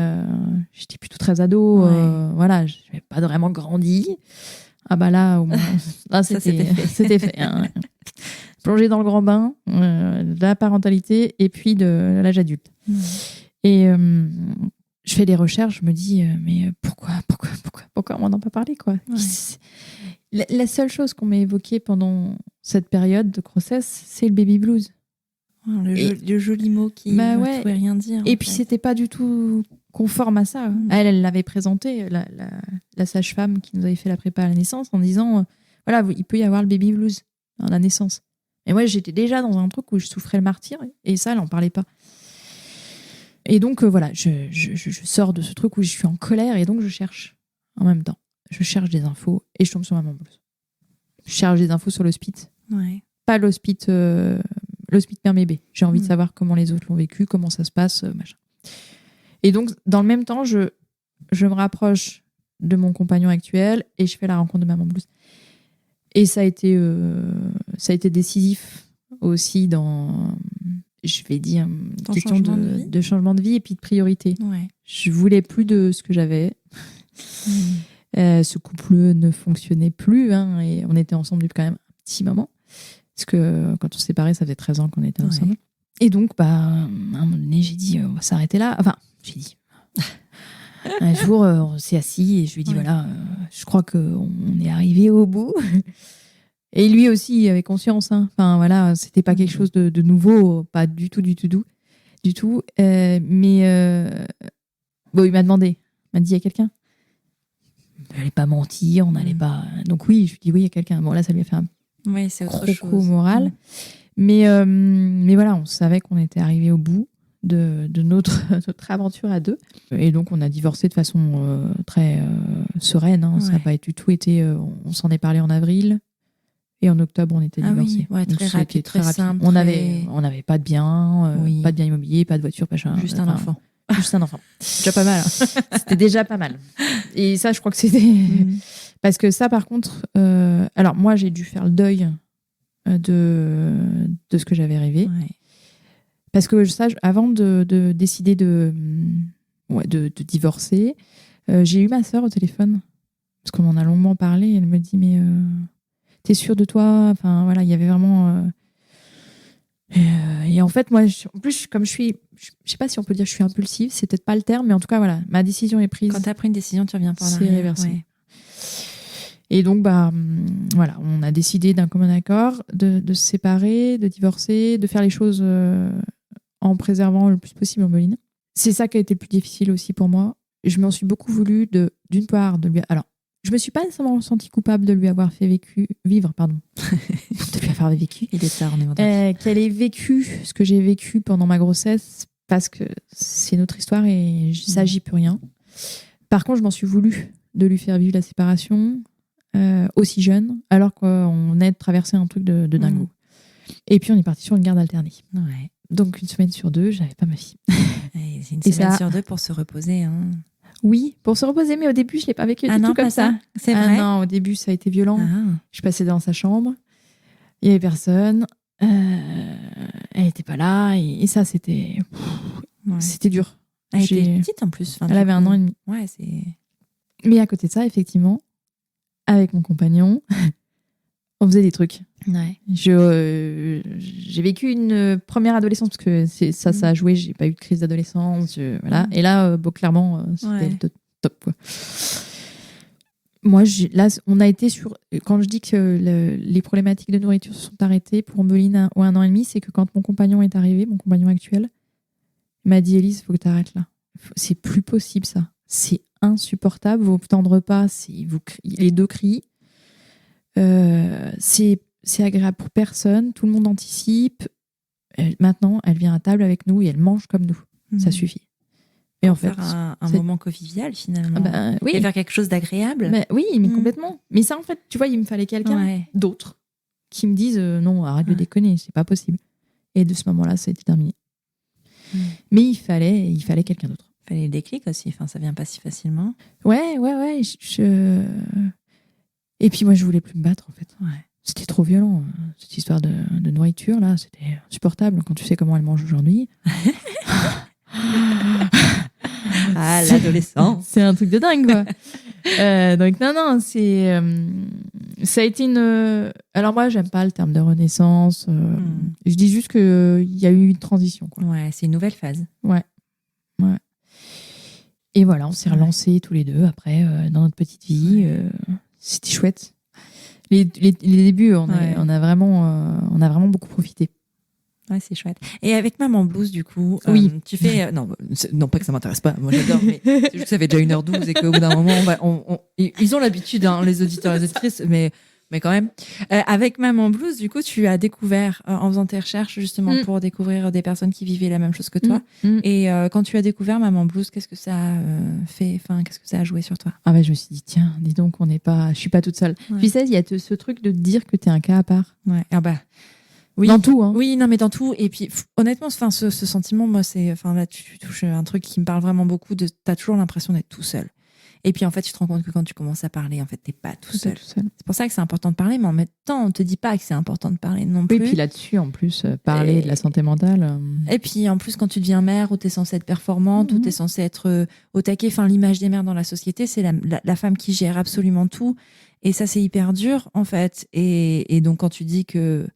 Speaker 2: j'étais plutôt très ado.
Speaker 3: Ouais.
Speaker 2: Voilà, je n'avais pas vraiment grandi. Ah bah là, au moins, là
Speaker 3: Ça,
Speaker 2: c'était
Speaker 3: c'était fait.
Speaker 2: c'était fait. Hein. Plonger dans le grand bain, de la parentalité et puis de l'âge adulte. Et je fais des recherches, je me dis, mais pourquoi on n'en a pas parlé, quoi.
Speaker 3: Ouais.
Speaker 2: La seule chose qu'on m'a évoquée pendant cette période de grossesse, c'est le baby blues.
Speaker 3: Le joli mot qui
Speaker 2: Bah
Speaker 3: ne
Speaker 2: ouais.
Speaker 3: pouvait rien dire.
Speaker 2: Et
Speaker 3: en
Speaker 2: puis
Speaker 3: fait.
Speaker 2: c'était pas du tout conforme à ça. Elle l'avait présenté, la sage-femme qui nous avait fait la prépa à la naissance, en disant, voilà, il peut y avoir le baby blues à la naissance. Et moi, j'étais déjà dans un truc où je souffrais le martyre, et ça, elle n'en parlait pas. Et donc, voilà, je sors de ce truc où je suis en colère, et donc je cherche en même temps. Je cherche des infos, et je tombe sur Maman Blues. Je cherche des infos sur l'hospice.
Speaker 3: Ouais.
Speaker 2: Pas l'hospice Mère Bébé. J'ai envie de savoir comment les autres l'ont vécu, comment ça se passe, machin. Et donc, dans le même temps, je me rapproche de mon compagnon actuel, et je fais la rencontre de Maman Blues. Et ça a été décisif aussi dans, je vais dire,
Speaker 3: Ton
Speaker 2: question
Speaker 3: changement de vie.
Speaker 2: de changement de vie et puis de priorité.
Speaker 3: Ouais.
Speaker 2: Je voulais plus de ce que j'avais. Ce couple ne fonctionnait plus, hein, et on était ensemble depuis quand même un petit moment. Parce que quand on s'est séparés, ça faisait 13 ans qu'on était ensemble. Et donc, à un moment donné, j'ai dit, on va s'arrêter là. Enfin, j'ai dit. Un jour, on s'est assis et je lui ai dit, voilà, je crois qu'on est arrivé au bout. Et lui aussi avait conscience. Hein. Enfin, voilà, c'était pas quelque chose de nouveau, pas du tout. Mais bon, il m'a demandé, il m'a dit, il y a quelqu'un. Je n'allais pas mentir, on n'allait pas. Donc oui, je lui ai dit, oui, il y a quelqu'un. Bon, là, ça lui a fait un
Speaker 3: c'est autre
Speaker 2: croco
Speaker 3: chose.
Speaker 2: moral. Mais voilà, on savait qu'on était arrivé au bout de notre aventure à deux. Et donc, on a divorcé de façon très sereine. Hein. Ça n'a pas du tout été... on s'en est parlé en avril. Et en octobre, on était divorcés.
Speaker 3: Oui, très rapide, très simple.
Speaker 2: On n'avait pas de bien, pas de bien immobilier, pas de voiture, pas cher.
Speaker 3: Juste un enfant.
Speaker 2: Juste un enfant. C'est déjà pas mal. Hein. C'était déjà pas mal. Et ça, je crois que c'était... Parce que ça, par contre... alors, moi, j'ai dû faire le deuil de ce que j'avais rêvé.
Speaker 3: Ouais.
Speaker 2: Parce que ça, avant de décider de divorcer, j'ai eu ma sœur au téléphone. Parce qu'on en a longuement parlé. Et elle me dit, mais t'es sûre de toi? Enfin, voilà, il y avait vraiment... Et en fait, moi, en plus, comme je sais pas si on peut dire que je suis impulsive, c'est peut-être pas le terme, mais en tout cas, voilà, ma décision est prise.
Speaker 3: Quand t'as pris une décision, tu reviens pas en
Speaker 2: C'est
Speaker 3: arrière.
Speaker 2: réversible.
Speaker 3: Ouais.
Speaker 2: Et donc, voilà, on a décidé d'un commun accord de se séparer, de divorcer, de faire les choses en préservant le plus possible Ombeline. C'est ça qui a été le plus difficile aussi pour moi. Je m'en suis beaucoup voulu d'une part de lui... Alors, je me suis pas nécessairement sentie coupable de lui avoir fait vivre, de lui avoir vécu.
Speaker 3: Il est tard, on est vendredi.
Speaker 2: Qu'elle ait vécu ce que j'ai vécu pendant ma grossesse, parce que c'est notre histoire et ça, j'y peux rien. Par contre, je m'en suis voulu de lui faire vivre la séparation aussi jeune, alors qu'on a traversé un truc de dingo. Et puis, on est parti sur une garde alternée.
Speaker 3: Ouais.
Speaker 2: Donc, une semaine sur deux, j'avais pas ma fille.
Speaker 3: Et c'est une semaine sur deux pour se reposer. Hein.
Speaker 2: Oui, pour se reposer, mais au début, je l'ai pas vécu du tout comme ça.
Speaker 3: C'est vrai.
Speaker 2: Non, au début, ça a été violent. Je passais dans sa chambre, il y avait personne, elle était pas là, et ça, c'était dur.
Speaker 3: Elle était petite en plus.
Speaker 2: Elle avait 1 an et demi.
Speaker 3: Ouais, c'est...
Speaker 2: Mais à côté de ça, effectivement, avec mon compagnon, on faisait des trucs.
Speaker 3: Ouais.
Speaker 2: J'ai vécu une première adolescence parce que ça a joué. J'ai pas eu de crise d'adolescence, voilà. Et là, clairement, c'était top, quoi. Moi, là, on a été sur. Quand je dis que les problématiques de nourriture se sont arrêtées pour Ombeline ou 1 an et demi, c'est que quand mon compagnon est arrivé, mon compagnon actuel, il m'a dit, Élise, il faut que tu arrêtes là. C'est plus possible, ça. C'est insupportable. Vos temps de repas, les deux crient. C'est agréable pour personne, tout le monde anticipe. Maintenant, elle vient à table avec nous et elle mange comme nous. Ça suffit. Et en fait,
Speaker 3: faire un moment convivial finalement.
Speaker 2: Oui.
Speaker 3: Et faire quelque chose d'agréable.
Speaker 2: Oui, mais complètement. Mais ça, en fait, tu vois, il me fallait quelqu'un d'autre qui me dise non, arrête de déconner, c'est pas possible. Et de ce moment-là, ça a été terminé. Mais il fallait quelqu'un d'autre.
Speaker 3: Il fallait le déclic aussi. Enfin, ça vient pas si facilement.
Speaker 2: Ouais. Et puis moi, je voulais plus me battre en fait.
Speaker 3: Ouais.
Speaker 2: C'était trop violent, cette histoire de nourriture là, c'était insupportable quand tu sais comment elle mange aujourd'hui.
Speaker 3: Ah, l'adolescence.
Speaker 2: C'est un truc de dingue, quoi. Donc, non, ça a été une. Alors, moi, j'aime pas le terme de renaissance. Je dis juste qu'il y a eu une transition, quoi.
Speaker 3: Ouais, c'est une nouvelle phase.
Speaker 2: Ouais. Et voilà, on s'est relancés tous les deux après dans notre petite vie. C'était chouette. Les débuts, on a vraiment beaucoup profité.
Speaker 3: Ouais, c'est chouette. Et avec Maman Blues, du coup,
Speaker 2: oui.
Speaker 3: Tu fais... non, pas que ça m'intéresse pas, moi j'adore, mais c'est juste que ça fait déjà 1h12 et qu'au bout d'un moment, ils ont l'habitude, hein, les auditeurs et les auditrices, mais quand même. Avec Maman Blues, du coup, tu as découvert, en faisant tes recherches, justement, pour découvrir des personnes qui vivaient la même chose que toi. Et quand tu as découvert Maman Blues, qu'est-ce que ça a fait, enfin, qu'est-ce que ça a joué sur toi?
Speaker 2: Ah bah, je me suis dit, tiens, dis donc, je suis pas toute seule.
Speaker 3: Ouais.
Speaker 2: Tu sais, il y a ce truc de te dire que t'es un cas à part.
Speaker 3: Ouais, ah bah... Oui.
Speaker 2: Dans tout, hein.
Speaker 3: Oui, non, mais dans tout. Et puis, honnêtement, ce sentiment, moi, là, tu touches un truc qui me parle vraiment beaucoup. T'as toujours l'impression d'être tout seul. Et puis, en fait, tu te rends compte que quand tu commences à parler, en fait, t'es pas tout seul. C'est pour ça que c'est important de parler, mais en même temps, on te dit pas que c'est important de parler non plus.
Speaker 2: Oui, et puis là-dessus, en plus, parler de la santé mentale.
Speaker 3: Et puis, en plus, quand tu deviens mère, où t'es censée être performante, où t'es censée être au taquet, enfin, l'image des mères dans la société, c'est la femme qui gère absolument tout. Et ça, c'est hyper dur, en fait. Et donc, quand tu dis que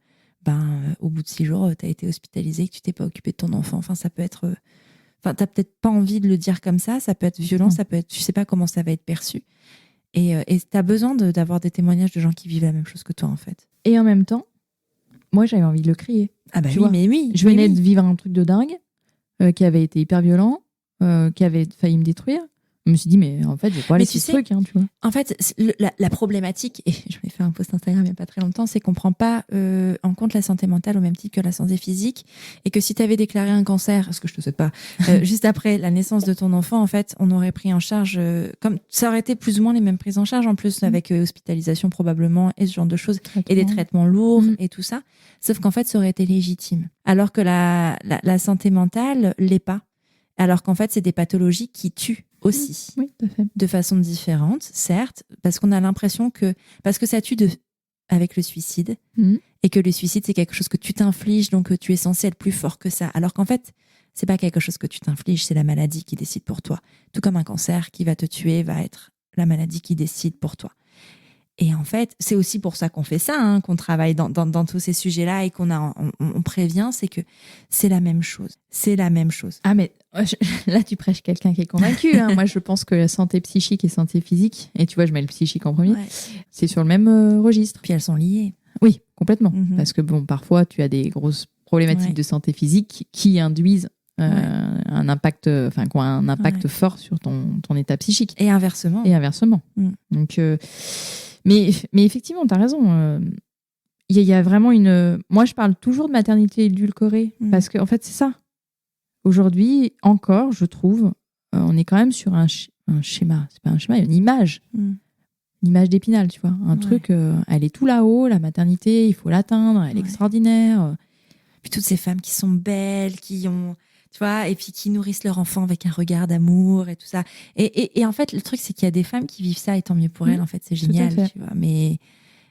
Speaker 3: au bout de 6 jours, tu as été hospitalisé, que tu t'es pas occupé de ton enfant. Enfin, ça peut être... Enfin, t'as peut-être pas envie de le dire comme ça peut être violent, ça peut être... Tu sais pas comment ça va être perçu. Et t'as besoin d'avoir des témoignages de gens qui vivent la même chose que toi, en fait.
Speaker 2: Et en même temps, moi, j'avais envie de le crier.
Speaker 3: Ah bah
Speaker 2: tu
Speaker 3: oui,
Speaker 2: vois,
Speaker 3: mais oui.
Speaker 2: Je venais de vivre un truc de dingue, qui avait été hyper violent, qui avait failli me détruire. Je me suis dit, mais en fait, je vais pas laisser ce truc, hein, tu vois.
Speaker 3: En fait, la problématique, et j'en ai fait un post Instagram il n'y a pas très longtemps, c'est qu'on prend pas en compte la santé mentale au même titre que la santé physique. Et que si tu avais déclaré un cancer, ce que je te souhaite pas, juste après la naissance de ton enfant, en fait, on aurait pris en charge, comme ça aurait été plus ou moins les mêmes prises en charge, en plus, avec hospitalisation probablement, et ce genre de choses, et des traitements lourds, et tout ça. Sauf qu'en fait, ça aurait été légitime. Alors que la santé mentale l'est pas. Alors qu'en fait, c'est des pathologies qui tuent aussi.
Speaker 2: Oui, tout à fait.
Speaker 3: De façon différente, certes, parce qu'on a l'impression parce que ça tue avec le suicide, et que le suicide, c'est quelque chose que tu t'infliges, donc tu es censé être plus fort que ça. Alors qu'en fait, c'est pas quelque chose que tu t'infliges, c'est la maladie qui décide pour toi. Tout comme un cancer qui va te tuer va être la maladie qui décide pour toi. Et en fait, c'est aussi pour ça qu'on fait ça, hein, qu'on travaille dans tous ces sujets-là et on prévient, c'est que c'est la même chose. C'est la même chose.
Speaker 2: Ah, mais là, tu prêches quelqu'un qui est convaincu. Hein. Moi, je pense que la santé psychique et santé physique, et tu vois, je mets le psychique en premier, c'est sur le même registre.
Speaker 3: Puis elles sont liées.
Speaker 2: Oui, complètement. Parce que bon, parfois, tu as des grosses problématiques de santé physique qui induisent un impact, qui ont un impact fort sur ton état psychique.
Speaker 3: Et inversement.
Speaker 2: Donc... Mais effectivement, tu as raison. Il y a vraiment une... Moi, je parle toujours de maternité édulcorée parce qu'en fait, c'est ça. Aujourd'hui, encore, je trouve, on est quand même sur un schéma. C'est pas un schéma, une image. Une image d'Épinal, tu vois. Un truc, elle est tout là-haut, la maternité, il faut l'atteindre, elle est extraordinaire.
Speaker 3: Puis toutes ces femmes qui sont belles, qui ont... Tu vois, et puis qui nourrissent leur enfant avec un regard d'amour et tout ça. Et en fait, le truc, c'est qu'il y a des femmes qui vivent ça, et tant mieux pour elles, en fait, c'est génial, tu vois. Mais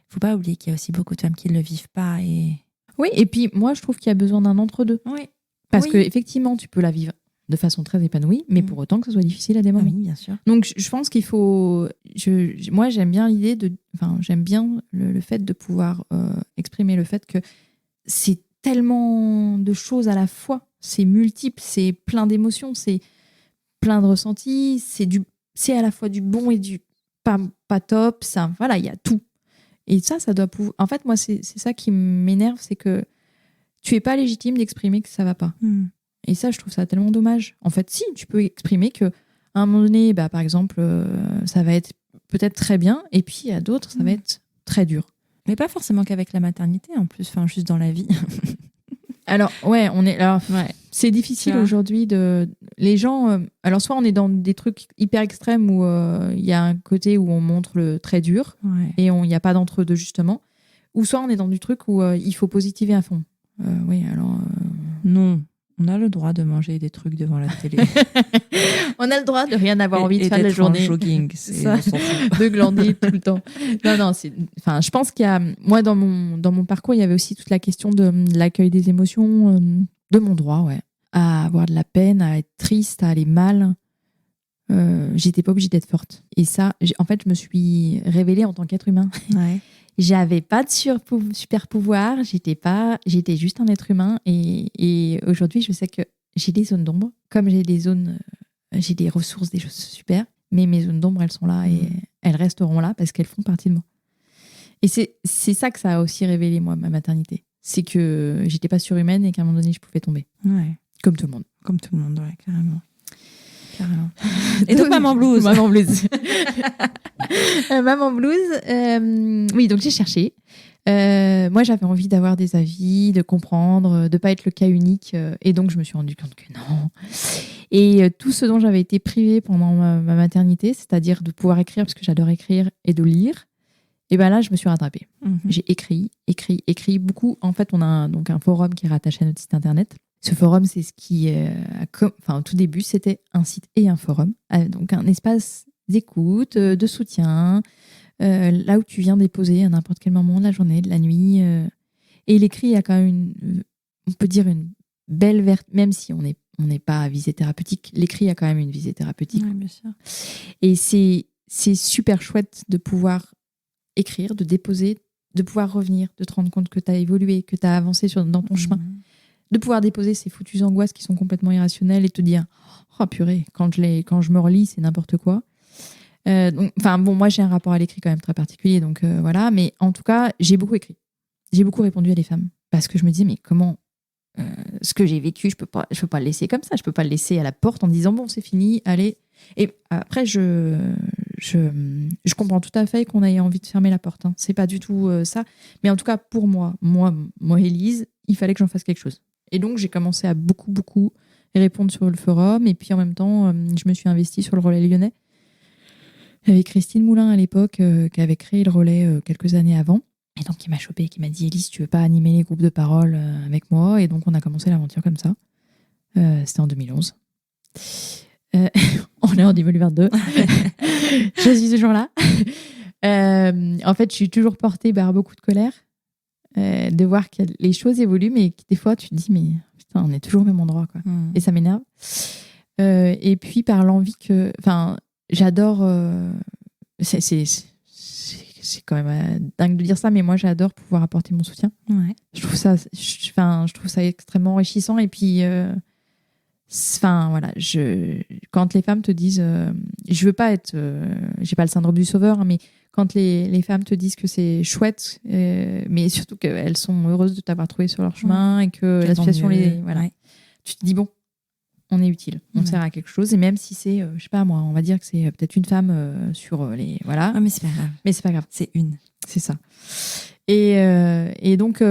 Speaker 3: faut pas oublier qu'il y a aussi beaucoup de femmes qui ne le vivent pas.
Speaker 2: Oui, et puis moi, je trouve qu'il y a besoin d'un entre-deux.
Speaker 3: Oui.
Speaker 2: Parce que effectivement, tu peux la vivre de façon très épanouie, mais pour autant que ce soit difficile à des moments.
Speaker 3: Ah oui, bien sûr.
Speaker 2: Donc, je pense qu'il faut... Moi, j'aime bien l'idée de... Enfin, j'aime bien le fait de pouvoir exprimer le fait que c'est tellement de choses à la fois. C'est multiple, c'est plein d'émotions, c'est plein de ressentis, c'est à la fois du bon et du pas top. Ça, voilà, il y a tout. Et ça doit pouvoir... En fait, moi, c'est ça qui m'énerve, c'est que tu es pas légitime d'exprimer que ça va pas. Et ça, je trouve ça tellement dommage. En fait, si, tu peux exprimer que à un moment donné, par exemple, ça va être peut-être très bien, et puis à d'autres, ça va être très dur.
Speaker 3: Mais pas forcément qu'avec la maternité, en plus, enfin, juste dans la vie.
Speaker 2: Alors, c'est difficile aujourd'hui de... Les gens... alors, soit on est dans des trucs hyper extrêmes où il y a un côté où on montre le très dur et il n'y a pas d'entre-deux, justement. Ou soit on est dans du truc où il faut positiver à fond.
Speaker 3: Non, on a le droit de manger des trucs devant la télé.
Speaker 2: On a le droit de rien avoir envie de faire de la journée.
Speaker 3: En jogging,
Speaker 2: ça, de glander tout le temps. Non, je pense qu'il y a... Moi, dans mon parcours, il y avait aussi toute la question de l'accueil des émotions, de mon droit, à avoir de la peine, à être triste, à aller mal. J'étais pas obligée d'être forte. Et ça, en fait, je me suis révélée en tant qu'être humain.
Speaker 3: Ouais.
Speaker 2: J'avais pas de super pouvoir. J'étais juste un être humain. Et aujourd'hui, je sais que j'ai des zones d'ombre, comme j'ai des zones, j'ai des ressources, des choses super. Mais mes zones d'ombre, elles sont là et elles resteront là parce qu'elles font partie de moi. Et c'est ça que ça a aussi révélé, moi, ma maternité. C'est que j'étais pas surhumaine et qu'à un moment donné, je pouvais tomber.
Speaker 3: Ouais.
Speaker 2: Comme tout le monde.
Speaker 3: Comme tout le monde, ouais, carrément. Et donc, Maman Blues.
Speaker 2: Maman Blues. Maman Blues. Oui, donc j'ai cherché. Moi, j'avais envie d'avoir des avis, de comprendre, de pas être le cas unique. Et donc, je me suis rendu compte que non. Et tout ce dont j'avais été privée pendant ma maternité, c'est-à-dire de pouvoir écrire, parce que j'adore écrire, et de lire, et ben là, je me suis rattrapée. J'ai écrit beaucoup. En fait, on a donc un forum qui est rattaché à notre site internet. Ce forum, c'est ce qui, au tout début, c'était un site et un forum. Donc, un espace d'écoute, de soutien, là où tu viens déposer à n'importe quel moment de la journée, de la nuit. Et l'écrit a quand même on peut dire une belle même si on n'est pas à visée thérapeutique, l'écrit a quand même une visée thérapeutique.
Speaker 3: Oui, bien sûr.
Speaker 2: Et c'est super chouette de pouvoir écrire, de déposer, de pouvoir revenir, de te rendre compte que tu as évolué, que tu as avancé dans ton chemin. De pouvoir déposer ces foutues angoisses qui sont complètement irrationnelles et te dire « Oh purée, quand je me relis, c'est n'importe quoi ». Moi, j'ai un rapport à l'écrit quand même très particulier, donc voilà. Mais en tout cas, j'ai beaucoup écrit. J'ai beaucoup répondu à des femmes parce que je me dis mais comment ce que j'ai vécu, je peux pas le laisser comme ça. Je peux pas le laisser à la porte en disant bon, c'est fini, allez. Et après, je comprends tout à fait qu'on ait envie de fermer la porte. Hein. C'est pas du tout ça. Mais en tout cas, pour moi, Élise, il fallait que j'en fasse quelque chose. Et donc, j'ai commencé à beaucoup répondre sur le forum. Et puis, en même temps, je me suis investie sur le relais lyonnais. Avec Christine Moulin à l'époque, qui avait créé le relais quelques années avant. Et donc, qui m'a chopée, qui m'a dit « Élise, tu veux pas animer les groupes de parole avec moi ?» Et donc, on a commencé l'aventure comme ça. C'était en 2011. On est en 2022. Je suis toujours là. En fait, je suis toujours portée par beaucoup de colère de voir que les choses évoluent, mais que des fois, tu te dis « Mais putain, on est toujours au même endroit. » quoi. Et ça m'énerve. Et puis, par l'envie que... Enfin, j'adore... C'est quand même dingue de dire ça, mais moi, j'adore pouvoir apporter mon soutien.
Speaker 3: Ouais.
Speaker 2: Je trouve ça extrêmement enrichissant. Et puis... voilà, quand les femmes te disent, je veux pas être, j'ai pas le syndrome du sauveur, hein, mais quand les femmes te disent que c'est chouette, mais surtout qu'elles sont heureuses de t'avoir trouvé sur leur chemin et que la situation tu te dis bon, on est utile, on sert à quelque chose, et même si c'est, je sais pas moi, on va dire que c'est peut-être une femme sur les voilà,
Speaker 3: mais c'est pas grave.
Speaker 2: Mais c'est pas grave,
Speaker 3: c'est une,
Speaker 2: c'est ça. Et donc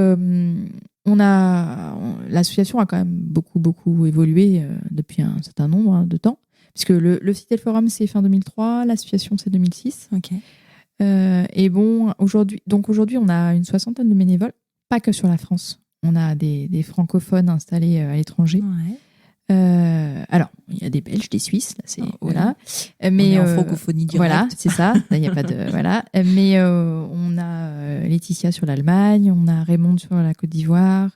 Speaker 2: l'association a quand même beaucoup évolué depuis un certain nombre de temps, puisque le site et le forum c'est fin 2003, l'association c'est 2006.
Speaker 3: Ok.
Speaker 2: Et bon, aujourd'hui on a une 60aine de bénévoles, pas que sur la France. On a des francophones installés à l'étranger.
Speaker 3: Ouais.
Speaker 2: Alors, il y a des Belges, des Suisses, là, voilà.
Speaker 3: Mais en francophonie directe.
Speaker 2: Voilà, c'est ça. Il y a pas de voilà. Mais on a Laetitia sur l'Allemagne, on a Raymond sur la Côte d'Ivoire,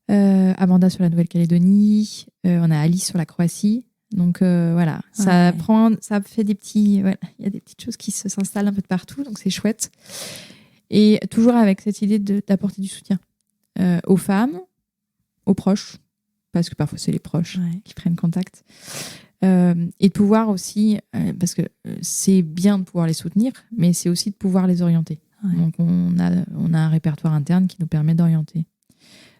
Speaker 2: Amanda sur la Nouvelle-Calédonie, on a Alice sur la Croatie. Donc voilà, ça fait des petits, voilà, il y a des petites choses qui s'installent un peu de partout, donc c'est chouette. Et toujours avec cette idée d'apporter du soutien aux femmes, aux proches. Parce que parfois c'est les proches qui prennent contact, et de pouvoir aussi, parce que c'est bien de pouvoir les soutenir, mais c'est aussi de pouvoir les orienter. Donc on a un répertoire interne qui nous permet d'orienter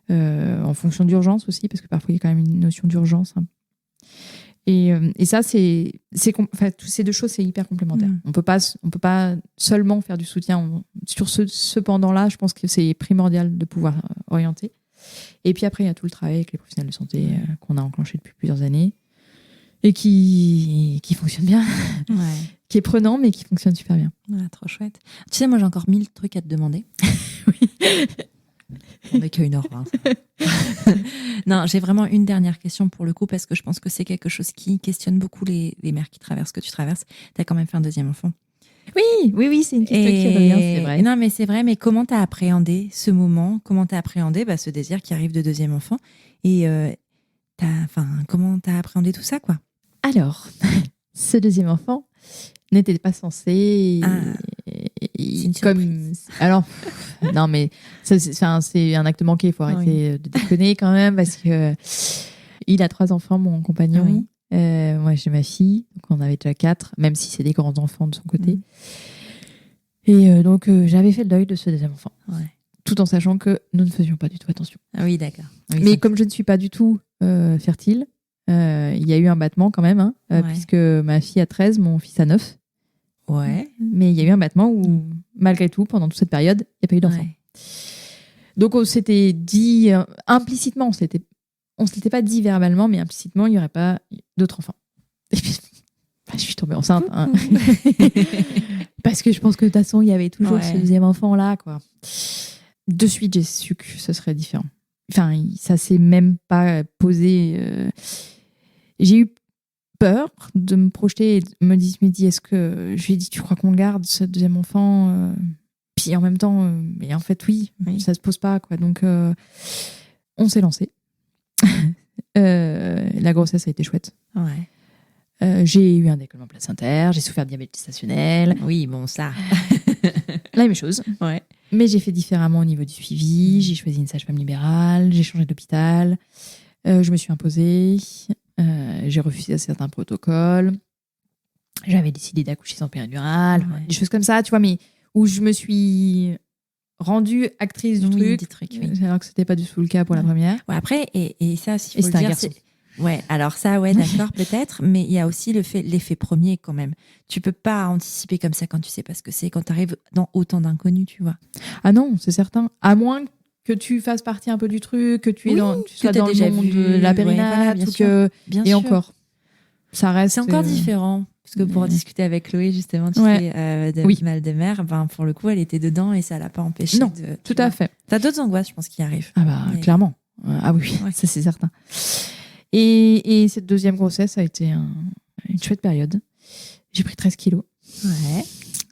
Speaker 2: en fonction d'urgence aussi, parce que parfois il y a quand même une notion d'urgence, hein. Et ça toutes ces deux choses c'est hyper complémentaire. On peut pas seulement faire du soutien sur ce pendant-là. Je pense que c'est primordial de pouvoir orienter. Et puis après, il y a tout le travail avec les professionnels de santé qu'on a enclenché depuis plusieurs années et qui fonctionne bien, qui est prenant, mais qui fonctionne super bien.
Speaker 3: Ouais, trop chouette. Tu sais, moi, j'ai encore 1000 trucs à te demander.
Speaker 2: Oui.
Speaker 3: On n'est qu'à 1h20. Non, j'ai vraiment une dernière question pour le coup, parce que je pense que c'est quelque chose qui questionne beaucoup les mères qui traversent ce que tu traverses. Tu as quand même fait un deuxième enfant.
Speaker 2: Oui, c'est une question qui revient, c'est vrai.
Speaker 3: Non, mais c'est vrai, mais comment tu as appréhendé ce moment? Comment tu as appréhendé ce désir qui arrive de deuxième enfant? Et comment t'as appréhendé tout ça, quoi?
Speaker 2: Alors, ce deuxième enfant n'était pas censé.
Speaker 3: C'est une
Speaker 2: comme
Speaker 3: surprise.
Speaker 2: alors non mais ça, c'est un acte manqué, il faut arrêter de déconner quand même parce que il a 3 enfants, mon compagnon.
Speaker 3: Oui.
Speaker 2: Moi j'ai ma fille, donc on avait déjà 4, même si c'est des grands enfants de son côté. Et donc j'avais fait le deuil de ce deuxième enfant, tout en sachant que nous ne faisions pas du tout attention.
Speaker 3: Ah oui, d'accord. Oui,
Speaker 2: Mais
Speaker 3: ça-
Speaker 2: comme je ne suis pas du tout fertile, il y a eu un battement quand même, puisque ma fille a 13, mon fils a 9.
Speaker 3: Ouais.
Speaker 2: Mais il y a eu un battement où, malgré tout, pendant toute cette période, il n'y a pas eu d'enfant.
Speaker 3: Ouais.
Speaker 2: Donc on s'était dit implicitement, on se l'était pas dit verbalement, mais implicitement, il n'y aurait pas d'autres enfants. Et puis, je suis tombée enceinte. Hein. Parce que je pense que de toute façon, il y avait toujours ce deuxième enfant-là, quoi. De suite, j'ai su que ce serait différent. Enfin, ça s'est même pas posé. J'ai eu peur de me projeter et de me dire, est-ce que je lui ai dit, tu crois qu'on le garde, ce deuxième enfant puis en même temps, et en fait, oui, ça se pose pas, quoi. Donc, on s'est lancé. La grossesse a été chouette.
Speaker 3: Ouais.
Speaker 2: J'ai eu un décollement placentaire, j'ai souffert de diabète gestationnel.
Speaker 3: Oui, bon, ça.
Speaker 2: La même chose.
Speaker 3: Ouais.
Speaker 2: Mais j'ai fait différemment au niveau du suivi. J'ai choisi une sage-femme libérale, j'ai changé d'hôpital, je me suis imposée, j'ai refusé certains protocoles, j'avais décidé d'accoucher sans péridurale, des choses comme ça, tu vois, mais où je me suis rendue actrice du truc, alors que c'était pas du tout le cas pour la première.
Speaker 3: Ouais, après, et ça, s'il faut
Speaker 2: c'était
Speaker 3: le
Speaker 2: un
Speaker 3: dire,
Speaker 2: garçon.
Speaker 3: Ouais, alors ça, ouais, d'accord, peut-être, mais il y a aussi l'effet premier quand même. Tu peux pas anticiper comme ça quand tu sais pas ce que c'est, quand tu arrives dans autant d'inconnus, tu vois.
Speaker 2: Ah non, c'est certain. À moins que tu fasses partie un peu du truc, que tu sois dans le monde de la périnate,
Speaker 3: bien
Speaker 2: ou
Speaker 3: sûr.
Speaker 2: que
Speaker 3: Bien
Speaker 2: et
Speaker 3: sûr.
Speaker 2: encore, ça reste.
Speaker 3: C'est encore différent. Parce que pour discuter avec Chloé, justement, tu
Speaker 2: Ouais.
Speaker 3: sais, de mal de mer, ben, pour le coup, elle était dedans et ça l'a pas empêché
Speaker 2: Non,
Speaker 3: de.
Speaker 2: tout à fait.
Speaker 3: T'as d'autres angoisses, je pense, qui arrivent.
Speaker 2: Ah bah,
Speaker 3: Mais-
Speaker 2: clairement. Ah oui,
Speaker 3: Ouais.
Speaker 2: ça c'est certain. Et cette deuxième grossesse a été une chouette période. J'ai pris 13 kilos.
Speaker 3: Ouais.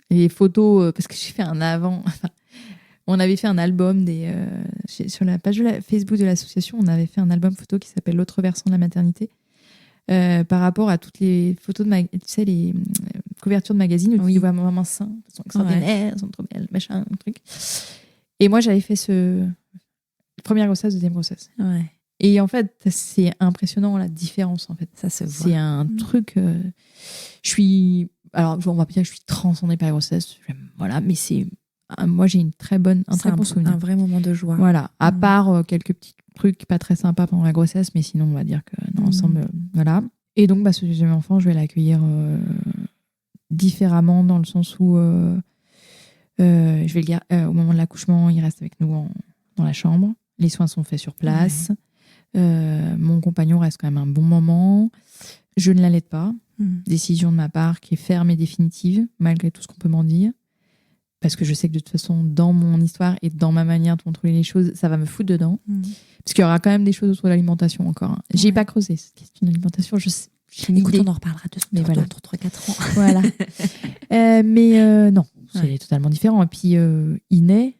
Speaker 2: Et les photos, parce que j'ai fait un avant. On avait fait un album sur la page Facebook de l'association, on avait fait un album photo qui s'appelle L'autre versant de la maternité. Par rapport à toutes les photos de tu sais, les couvertures de magazines où tu vois maman sein, elles sont extraordinaires, elles sont trop belles, machin, un truc. Et moi, j'avais fait première grossesse, deuxième grossesse.
Speaker 3: Ouais.
Speaker 2: Et en fait, c'est impressionnant la différence, en fait.
Speaker 3: Ça se voit.
Speaker 2: C'est un truc. Alors, on va pas dire que je suis transcendée par la grossesse, voilà, mais moi, j'ai un très bon souvenir.
Speaker 3: Un vrai moment de joie.
Speaker 2: Voilà, à part quelques petits trucs pas très sympas pendant la grossesse, mais sinon, on va dire que dans l'ensemble, voilà. Et donc, ce deuxième enfant, je vais l'accueillir différemment dans le sens où je vais le garder au moment de l'accouchement, il reste avec nous dans la chambre. Les soins sont faits sur place. Mon compagnon reste quand même un bon moment. Je ne l'allaite pas. Décision de ma part qui est ferme et définitive, malgré tout ce qu'on peut m'en dire. Parce que je sais que de toute façon, dans mon histoire et dans ma manière de contrôler les choses, ça va me foutre dedans. Parce qu'il y aura quand même des choses autour de l'alimentation encore. Hein. J'ai pas creusé cette question d'alimentation. J'ai une
Speaker 3: Écoute,
Speaker 2: idée.
Speaker 3: on en reparlera
Speaker 2: Mais voilà.
Speaker 3: d'autres 3-4 ans.
Speaker 2: Voilà. Mais non, c'est totalement différent. Et puis, il naît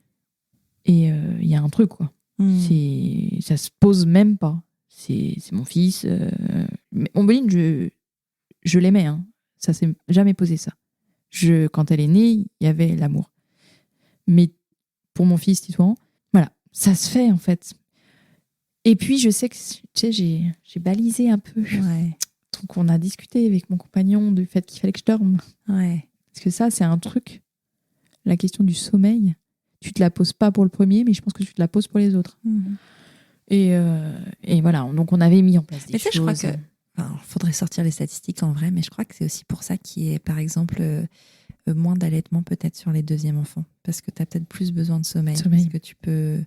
Speaker 2: et il y a un truc, quoi. Ça se pose même pas. C'est mon fils. Mais Ombeline, je l'aimais. Hein. Ça s'est jamais posé, ça. Quand elle est née, il y avait l'amour. Mais pour mon fils, Titouan, voilà, ça se fait en fait. Et puis je sais que j'ai balisé un peu.
Speaker 3: Ouais.
Speaker 2: Donc on a discuté avec mon compagnon du fait qu'il fallait que je dorme.
Speaker 3: Ouais.
Speaker 2: Parce que ça, c'est un truc. La question du sommeil, tu te la poses pas pour le premier, mais je pense que tu te la poses pour les autres. Et voilà, donc on avait mis en place des choses.
Speaker 3: Je crois que faudrait sortir les statistiques en vrai, mais je crois que c'est aussi pour ça qu'il y ait, par exemple, moins d'allaitement peut-être sur les deuxièmes enfants. Parce que tu as peut-être plus besoin de sommeil. Parce que tu peux...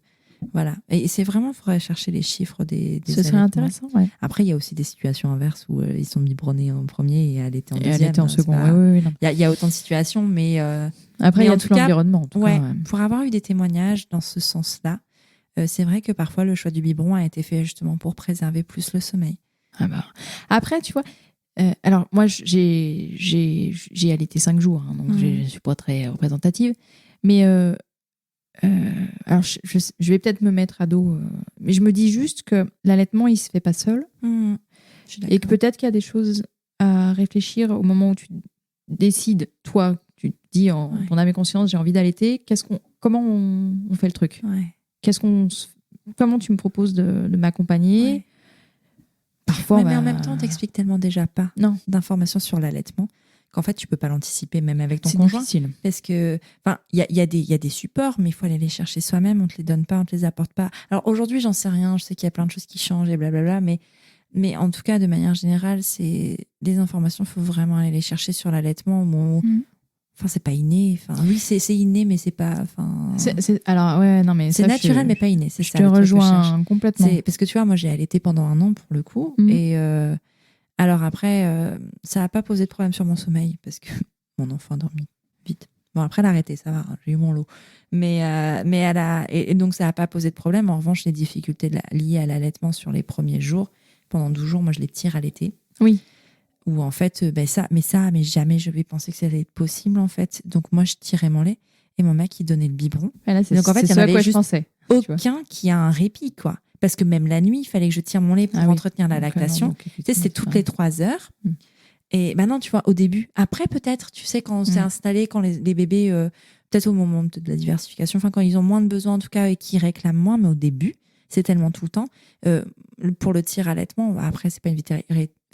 Speaker 3: Voilà. Et c'est vraiment, il faudrait chercher les chiffres des
Speaker 2: Ce serait intéressant, ouais.
Speaker 3: Après, il y a aussi des situations inverses où ils sont biberonnés en premier et allaité en deuxième.
Speaker 2: Et allaité en second, oui.
Speaker 3: Il y a autant de situations, mais...
Speaker 2: Après, il y a tout l'environnement.
Speaker 3: Pour avoir eu des témoignages dans ce sens-là, c'est vrai que parfois, le choix du biberon a été fait justement pour préserver plus le sommeil.
Speaker 2: Après, tu vois, alors moi, j'ai allaité 5 jours, hein, donc je ne suis pas très représentative. Mais alors je vais peut-être me mettre à dos, mais je me dis juste que l'allaitement, il se fait pas seul.
Speaker 3: Je suis
Speaker 2: Et que
Speaker 3: d'accord.
Speaker 2: peut-être qu'il y a des choses à réfléchir au moment où tu décides, toi, tu te dis en
Speaker 3: Ouais.
Speaker 2: ton âme et conscience, j'ai envie d'allaiter. Comment on fait le truc?
Speaker 3: Ouais.
Speaker 2: Comment tu me proposes de m'accompagner?
Speaker 3: Ouais.
Speaker 2: Parfois,
Speaker 3: Mais en même temps, on t'explique tellement déjà pas
Speaker 2: non,
Speaker 3: d'informations sur l'allaitement qu'en fait, tu peux pas l'anticiper même avec ton
Speaker 2: c'est
Speaker 3: conjoint.
Speaker 2: difficile.
Speaker 3: Parce que, enfin, il y a des supports, mais il faut aller les chercher soi-même. On te les donne pas, on te les apporte pas. Alors aujourd'hui, j'en sais rien. Je sais qu'il y a plein de choses qui changent et blablabla, mais en tout cas, de manière générale, c'est des informations. Il faut vraiment aller les chercher sur l'allaitement. Enfin, c'est pas inné. Enfin, oui, c'est inné, mais c'est pas. Enfin,
Speaker 2: Alors, ouais, non, mais
Speaker 3: c'est
Speaker 2: ça,
Speaker 3: naturel, mais pas inné. C'est
Speaker 2: je
Speaker 3: ça.
Speaker 2: te
Speaker 3: le truc que je cherche.
Speaker 2: rejoins complètement.
Speaker 3: Parce que tu vois, moi, j'ai allaité pendant 1 an pour le coup, et alors après, ça n'a pas posé de problème sur mon sommeil parce que mon enfant a dormi vite. Bon, après, elle a arrêté, ça va, j'ai eu mon lot. Mais elle a. Et donc, ça n'a pas posé de problème. En revanche, les difficultés liées à l'allaitement sur les premiers jours, pendant 12 jours, moi, je les tire à l'été.
Speaker 2: Oui.
Speaker 3: Où en fait, mais jamais je vais penser que ça allait être possible, en fait. Donc, moi, je tirais mon lait et mon mec, il donnait le biberon.
Speaker 2: Et là,
Speaker 3: Donc, en fait, il y en
Speaker 2: ce à
Speaker 3: avait
Speaker 2: quoi je
Speaker 3: juste
Speaker 2: pensais.
Speaker 3: aucun qui a un répit, quoi. Parce que même la nuit, il fallait que je tire mon lait pour entretenir la lactation. Tu sais, c'était toutes les 3 heures. Et maintenant, tu vois, au début, après peut-être, tu sais, quand on s'est installé, quand les bébés, peut-être au moment de la diversification, enfin quand ils ont moins de besoins en tout cas et qu'ils réclament moins, mais au début, c'est tellement tout le temps. Pour le tir allaitement, après, c'est pas une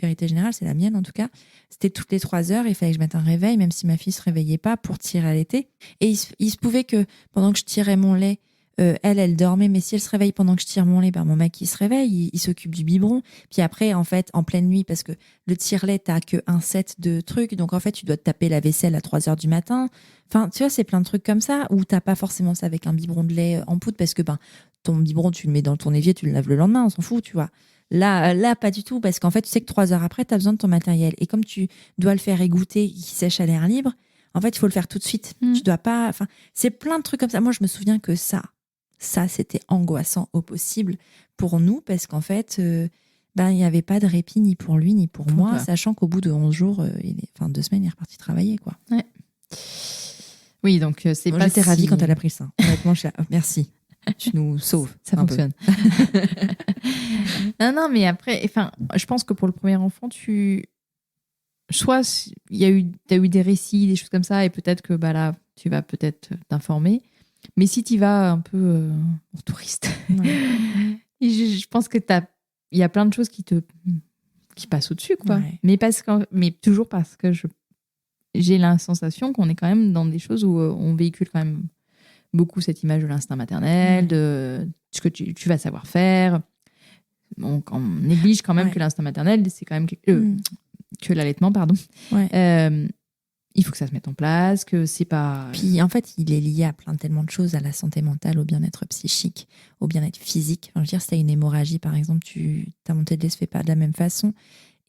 Speaker 3: vérité générale, c'est la mienne en tout cas. C'était toutes les 3 heures, il fallait que je mette un réveil, même si ma fille se réveillait pas pour tirer allaiter. Et il se pouvait que pendant que je tirais mon lait, elle dormait, mais si elle se réveille pendant que je tire mon lait, mon mec il se réveille, il s'occupe du biberon. Puis après, en fait, en pleine nuit, parce que le tire-lait, t'as que un set de trucs, donc en fait, tu dois te taper la vaisselle à 3 heures du matin. Enfin, tu vois, c'est plein de trucs comme ça, où t'as pas forcément ça avec un biberon de lait en poudre, parce que ton biberon, tu le mets dans ton évier, tu le laves le lendemain, on s'en fout, tu vois. Là, pas du tout, parce qu'en fait, tu sais que 3 heures après, t'as besoin de ton matériel. Et comme tu dois le faire égoutter, qui sèche à l'air libre, en fait, il faut le faire tout de suite. Tu dois pas. Enfin, c'est plein de trucs comme ça. Moi, je me souviens que ça, c'était angoissant au possible pour nous, parce qu'en fait, il n'y avait pas de répit ni pour lui, ni pour moi, sachant qu'au bout de 11 jours, 2 semaines, il est reparti travailler, quoi.
Speaker 2: Ouais. Oui, donc c'est pas.
Speaker 3: J'étais ravie quand elle a pris le sein. Honnêtement, je suis là, oh, merci. Tu nous sauves.
Speaker 2: Ça fonctionne. non, mais après, enfin, je pense que pour le premier enfant, soit t'as eu des récits, des choses comme ça, et peut-être que là, tu vas peut-être t'informer. Mais si tu vas un peu en touriste, je pense que il y a plein de choses qui passent au-dessus, quoi. Ouais. Mais toujours parce que j'ai la sensation qu'on est quand même dans des choses où on véhicule quand même beaucoup cette image de l'instinct maternel, de ce que tu vas savoir faire. Donc, on néglige quand même que l'instinct maternel, c'est quand même que l'allaitement, pardon. Ouais. Il faut que ça se mette en place, que c'est pas...
Speaker 3: Puis en fait, il est lié à tellement de choses, à la santé mentale, au bien-être psychique, au bien-être physique. Enfin, je veux dire, si t'as une hémorragie, par exemple, ta montée de lait se fait pas de la même façon.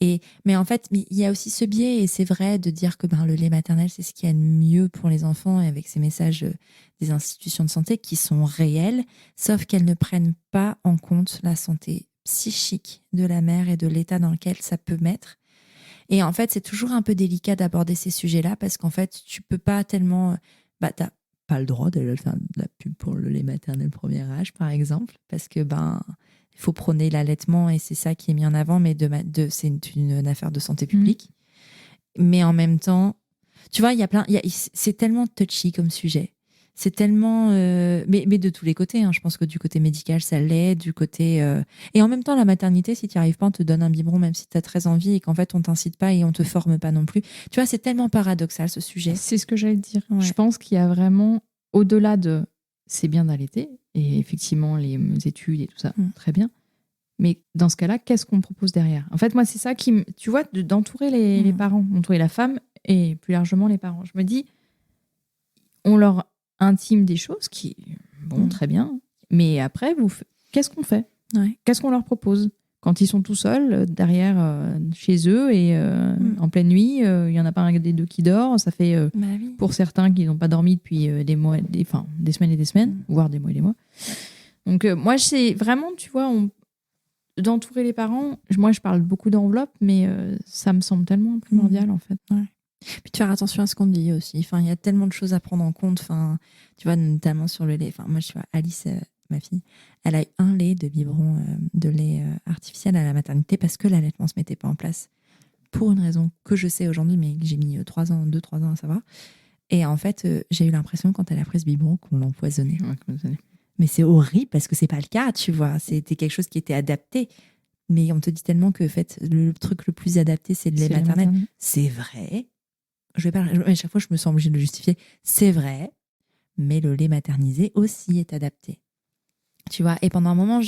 Speaker 3: Mais en fait, il y a aussi ce biais, et c'est vrai, de dire que le lait maternel, c'est ce qu'il y a de mieux pour les enfants, et avec ces messages des institutions de santé qui sont réels, sauf qu'elles ne prennent pas en compte la santé psychique de la mère et de l'état dans lequel ça peut mettre. Et en fait, c'est toujours un peu délicat d'aborder ces sujets-là, parce qu'en fait, tu peux pas tellement... t'as pas le droit d'aller faire de la pub pour le lait maternel premier âge, par exemple, parce que il faut prôner l'allaitement, et c'est ça qui est mis en avant, mais c'est une affaire de santé publique. Mais en même temps, tu vois, c'est tellement touchy comme sujet. C'est tellement... mais de tous les côtés, hein. Je pense que du côté médical, ça l'est, du côté... Et en même temps, la maternité, si tu n'y arrives pas, on te donne un biberon, même si tu as très envie, et qu'en fait, on t'incite pas et on te forme pas non plus. Tu vois, c'est tellement paradoxal, ce sujet.
Speaker 2: C'est ce que j'allais te dire. Ouais. Je pense qu'il y a vraiment, au-delà de... C'est bien d'allaiter, et effectivement, les études et tout ça, très bien. Mais dans ce cas-là, qu'est-ce qu'on propose derrière ? En fait, moi, c'est ça qui... Tu vois, d'entourer les parents, d'entourer la femme, et plus largement les parents. Je me dis, on leur intime des choses qui, très bien, mais après, qu'est-ce qu'on fait ? Qu'est-ce qu'on leur propose ? Quand ils sont tout seuls, derrière, chez eux, et en pleine nuit, il n'y en a pas un des deux qui dort, ça fait, pour certains qui n'ont pas dormi depuis des mois, des semaines et des semaines, voire des mois et des mois. Donc, moi, c'est vraiment, tu vois, d'entourer les parents. Moi, je parle beaucoup d'enveloppe, mais ça me semble tellement primordial, en fait.
Speaker 3: Puis de faire attention à ce qu'on dit aussi. Enfin, il y a tellement de choses à prendre en compte. Enfin, tu vois, notamment sur le lait. Enfin, moi, je vois Alice, ma fille, elle a eu un lait de biberon de lait artificiel à la maternité parce que l'allaitement se mettait pas en place. Pour une raison que je sais aujourd'hui, mais que j'ai mis 2-3 ans à savoir. Et en fait, j'ai eu l'impression, quand elle a pris ce biberon, qu'on l'empoisonnait.
Speaker 2: Ouais,
Speaker 3: Mais c'est horrible parce que c'est pas le cas, tu vois. C'était quelque chose qui était adapté. Mais on te dit tellement que, en fait, le truc le plus adapté, c'est le lait maternel. C'est vrai. À chaque fois, je me sens obligée de le justifier. C'est vrai. Mais le lait maternisé aussi est adapté. Tu vois, et pendant un moment,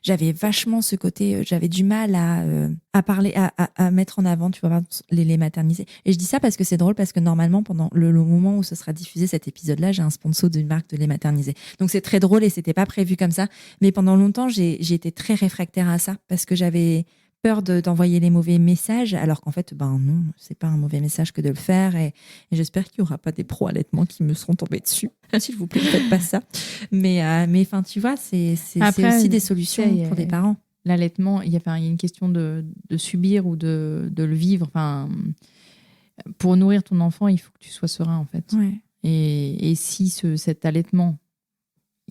Speaker 3: j'avais vachement ce côté, j'avais du mal à parler, à mettre en avant, tu vois, les laits maternisés. Et je dis ça parce que c'est drôle, parce que normalement, pendant le moment où ce sera diffusé cet épisode-là, j'ai un sponsor d'une marque de lait maternisé. Donc c'est très drôle et c'était pas prévu comme ça. Mais pendant longtemps, j'ai été très réfractaire à ça parce que j'avais peur d'envoyer les mauvais messages, alors qu'en fait, ben non, c'est pas un mauvais message que de le faire. Et j'espère qu'il y aura pas des pro-allaitements qui me seront tombés dessus. S'il vous plaît, ne faites pas ça. Mais enfin, tu vois, c'est aussi des solutions pour des parents.
Speaker 2: L'allaitement, il y a une question de subir ou de le vivre. Enfin, pour nourrir ton enfant, il faut que tu sois serein, en fait.
Speaker 3: Ouais.
Speaker 2: Et si cet allaitement,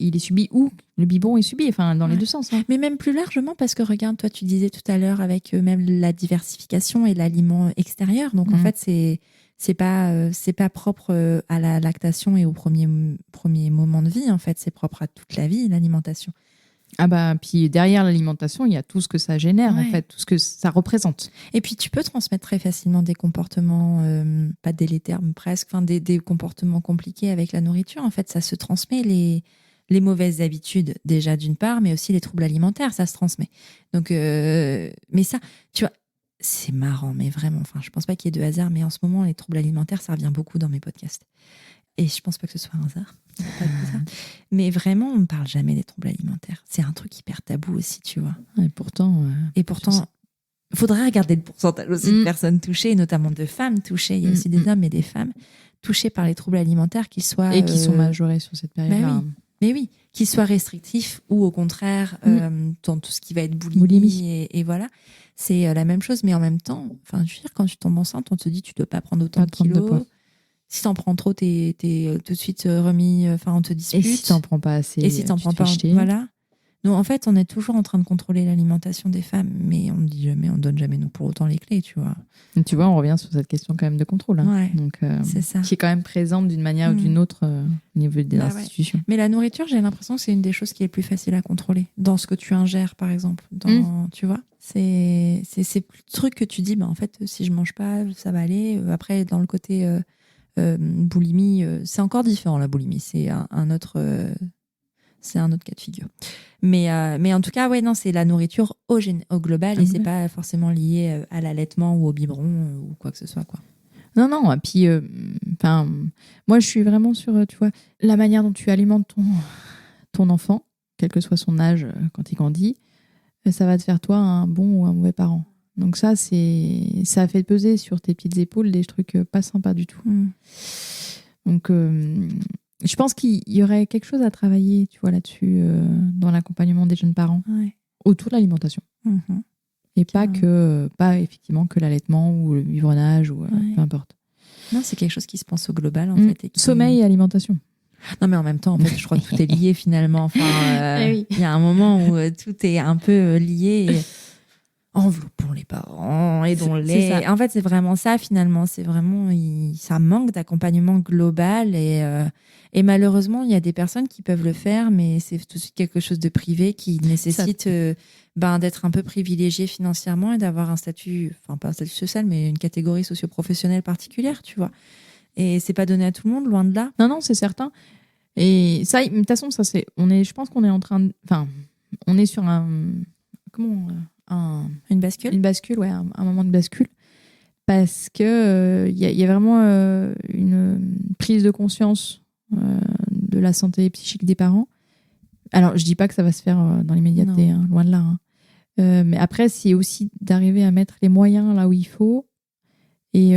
Speaker 2: il est subi ou le biberon est subi, enfin dans les deux sens. Hein.
Speaker 3: Mais même plus largement, parce que regarde, toi, tu disais tout à l'heure avec même la diversification et l'aliment extérieur. Donc en fait, c'est pas propre à la lactation et au premier moment de vie. En fait, c'est propre à toute la vie, l'alimentation.
Speaker 2: Ah bah, puis derrière l'alimentation, il y a tout ce que ça génère, en fait, tout ce que ça représente.
Speaker 3: Et puis, tu peux transmettre très facilement des comportements, pas délétères, mais presque, enfin, des comportements compliqués avec la nourriture. En fait, ça se transmet, les mauvaises habitudes, déjà, d'une part, mais aussi les troubles alimentaires, ça se transmet. Donc, mais ça, tu vois, c'est marrant, mais vraiment, enfin, je pense pas qu'il y ait de hasard, mais en ce moment, les troubles alimentaires, ça revient beaucoup dans mes podcasts. Et je pense pas que ce soit un hasard. Mais vraiment, on ne parle jamais des troubles alimentaires. C'est un truc hyper tabou aussi, tu vois.
Speaker 2: Et pourtant,
Speaker 3: il faudrait regarder le pourcentage aussi de personnes touchées, notamment de femmes touchées. Il y a aussi des hommes et des femmes touchés par les troubles alimentaires qui soient...
Speaker 2: Et qui sont majorés sur cette période-là.
Speaker 3: Mais oui, qu'ils soient restrictifs ou au contraire, dans tout ce qui va être boulimie. Et voilà, c'est la même chose. Mais en même temps, enfin, je veux dire, quand tu tombes enceinte, on te dit tu ne dois pas prendre autant de kilos. Si t'en prends trop, t'es tout de suite remis, enfin, on te dispute.
Speaker 2: Et si t'en prends pas assez,
Speaker 3: et si t'en prends pas, voilà. Donc, en fait, on est toujours en train de contrôler l'alimentation des femmes, mais on ne dit jamais, on donne jamais nous pour autant les clés, tu vois.
Speaker 2: Et tu vois, on revient sur cette question quand même de contrôle. Hein.
Speaker 3: Ouais,
Speaker 2: donc,
Speaker 3: c'est ça.
Speaker 2: Qui est quand même présente d'une manière ou d'une autre au niveau des institutions.
Speaker 3: Ouais. Mais la nourriture, j'ai l'impression que c'est une des choses qui est le plus facile à contrôler. Dans ce que tu ingères, par exemple. Tu vois, c'est le truc que tu dis, bah, en fait, si je mange pas, ça va aller. Après, dans le côté... boulimie, c'est encore différent, la boulimie, c'est un autre cas de figure, mais en tout cas, ouais, non, c'est la nourriture au global, et c'est pas forcément lié à l'allaitement ou au biberon ou quoi que ce soit, quoi.
Speaker 2: Non, et puis moi je suis vraiment sur, tu vois, la manière dont tu alimentes ton enfant, quel que soit son âge quand il grandit, ça va te faire toi un bon ou un mauvais parent. Donc ça fait peser sur tes petites épaules des trucs pas sympas du tout. Donc je pense qu'il y aurait quelque chose à travailler, tu vois, là-dessus, dans l'accompagnement des jeunes parents, autour de l'alimentation. Et pas effectivement que l'allaitement ou le biberonnage ou peu importe.
Speaker 3: Non, c'est quelque chose qui se pense au global, en fait. Et
Speaker 2: sommeil et alimentation.
Speaker 3: Non, mais en même temps, en fait, je crois que tout est lié finalement. Enfin, y a un moment où tout est un peu lié. Enveloppons les parents, aidons-les. En fait, c'est vraiment ça, finalement. C'est vraiment... ça manque d'accompagnement global. Et malheureusement, il y a des personnes qui peuvent le faire, mais c'est tout de suite quelque chose de privé qui nécessite d'être un peu privilégié financièrement et d'avoir un statut... Enfin, pas un statut social, mais une catégorie socio-professionnelle particulière, tu vois. Et c'est pas donné à tout le monde, loin de là.
Speaker 2: Non, c'est certain. Et ça, de toute façon, ça, je pense qu'on est en train de... Enfin, on est sur un...
Speaker 3: Une bascule.
Speaker 2: Une bascule, ouais, un moment de bascule. Parce que y a vraiment une prise de conscience de la santé psychique des parents. Alors, je dis pas que ça va se faire dans l'immédiateté, hein, loin de là. Hein. Mais après, c'est aussi d'arriver à mettre les moyens là où il faut. Et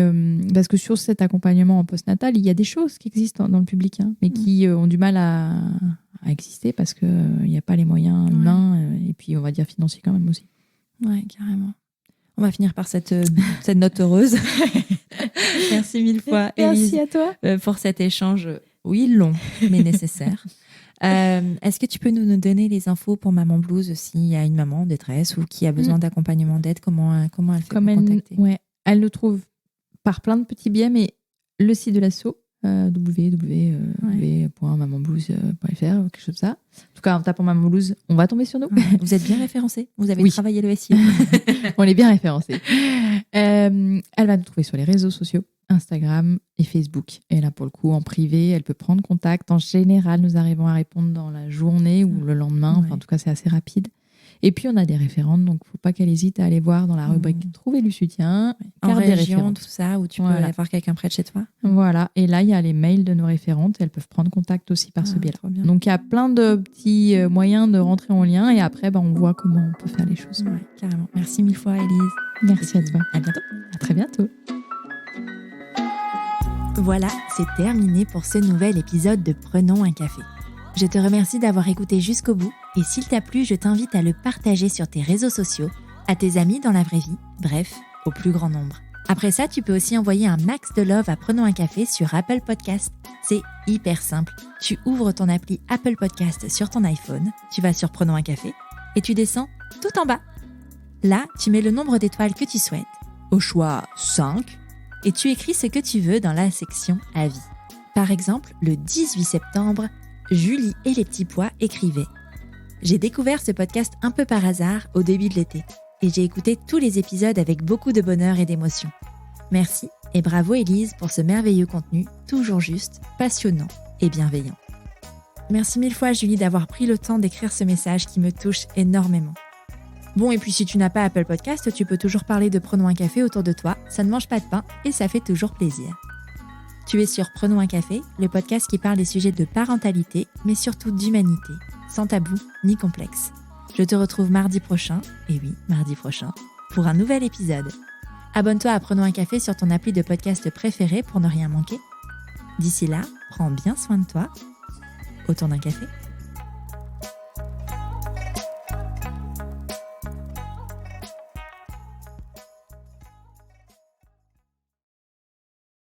Speaker 2: parce que sur cet accompagnement en postnatal, il y a des choses qui existent dans le public, hein, mais qui ont du mal à exister parce qu'il n'y a pas les moyens humains et puis, on va dire, financiers quand même aussi.
Speaker 3: Ouais, carrément. On va finir par cette note heureuse. Merci mille fois, Élise,
Speaker 2: Merci à toi.
Speaker 3: pour cet échange, oui, long, mais nécessaire. Est-ce que tu peux nous donner les infos pour Maman Blues s'il y a une maman en détresse ou qui a besoin d'accompagnement, d'aide, comment elle fait pour contacter?
Speaker 2: Elle le trouve par plein de petits biais, mais le site de l'asso, www.mamanblues.fr, quelque chose comme ça. En tout cas, en tapant Maman Blues, on va tomber sur nous.
Speaker 3: Vous êtes bien référencés. Vous avez travaillé le SEO.
Speaker 2: On est bien référencés. Elle va nous trouver sur les réseaux sociaux, Instagram et Facebook. Et là, pour le coup, en privé, elle peut prendre contact. En général, nous arrivons à répondre dans la journée ou le lendemain. Enfin, en tout cas, c'est assez rapide. Et puis, on a des référentes, donc il ne faut pas qu'elle hésite à aller voir dans la rubrique Trouver du soutien,
Speaker 3: en région, tout ça, où tu peux aller voir quelqu'un près de chez toi.
Speaker 2: Voilà. Et là, il y a les mails de nos référentes. Elles peuvent prendre contact aussi par ce biais-là. Donc, il y a plein de petits moyens de rentrer en lien. Et après, on voit comment on peut faire les choses.
Speaker 3: Ouais, carrément. Merci mille fois, Élise.
Speaker 2: Merci à toi.
Speaker 3: À bientôt.
Speaker 2: À très bientôt.
Speaker 1: Voilà, c'est terminé pour ce nouvel épisode de Prenons un café. Je te remercie d'avoir écouté jusqu'au bout et s'il t'a plu, je t'invite à le partager sur tes réseaux sociaux, à tes amis dans la vraie vie, bref, au plus grand nombre. Après ça, tu peux aussi envoyer un max de love à Prenons un café sur Apple Podcast. C'est hyper simple. Tu ouvres ton appli Apple Podcast sur ton iPhone, tu vas sur Prenons un café et tu descends tout en bas. Là, tu mets le nombre d'étoiles que tu souhaites, au choix 5, et tu écris ce que tu veux dans la section Avis. Par exemple, le 18 septembre, Julie et les petits pois écrivaient « J'ai découvert ce podcast un peu par hasard au début de l'été et j'ai écouté tous les épisodes avec beaucoup de bonheur et d'émotion. Merci et bravo Élise pour ce merveilleux contenu, toujours juste, passionnant et bienveillant. » Merci mille fois Julie d'avoir pris le temps d'écrire ce message qui me touche énormément. Bon, et puis si tu n'as pas Apple Podcast, tu peux toujours parler de Prenons un café autour de toi, ça ne mange pas de pain et ça fait toujours plaisir. Tu es sur Prenons un café, le podcast qui parle des sujets de parentalité, mais surtout d'humanité, sans tabou ni complexe. Je te retrouve mardi prochain, et oui, mardi prochain, pour un nouvel épisode. Abonne-toi à Prenons un café sur ton appli de podcast préféré pour ne rien manquer. D'ici là, prends bien soin de toi, autour d'un café.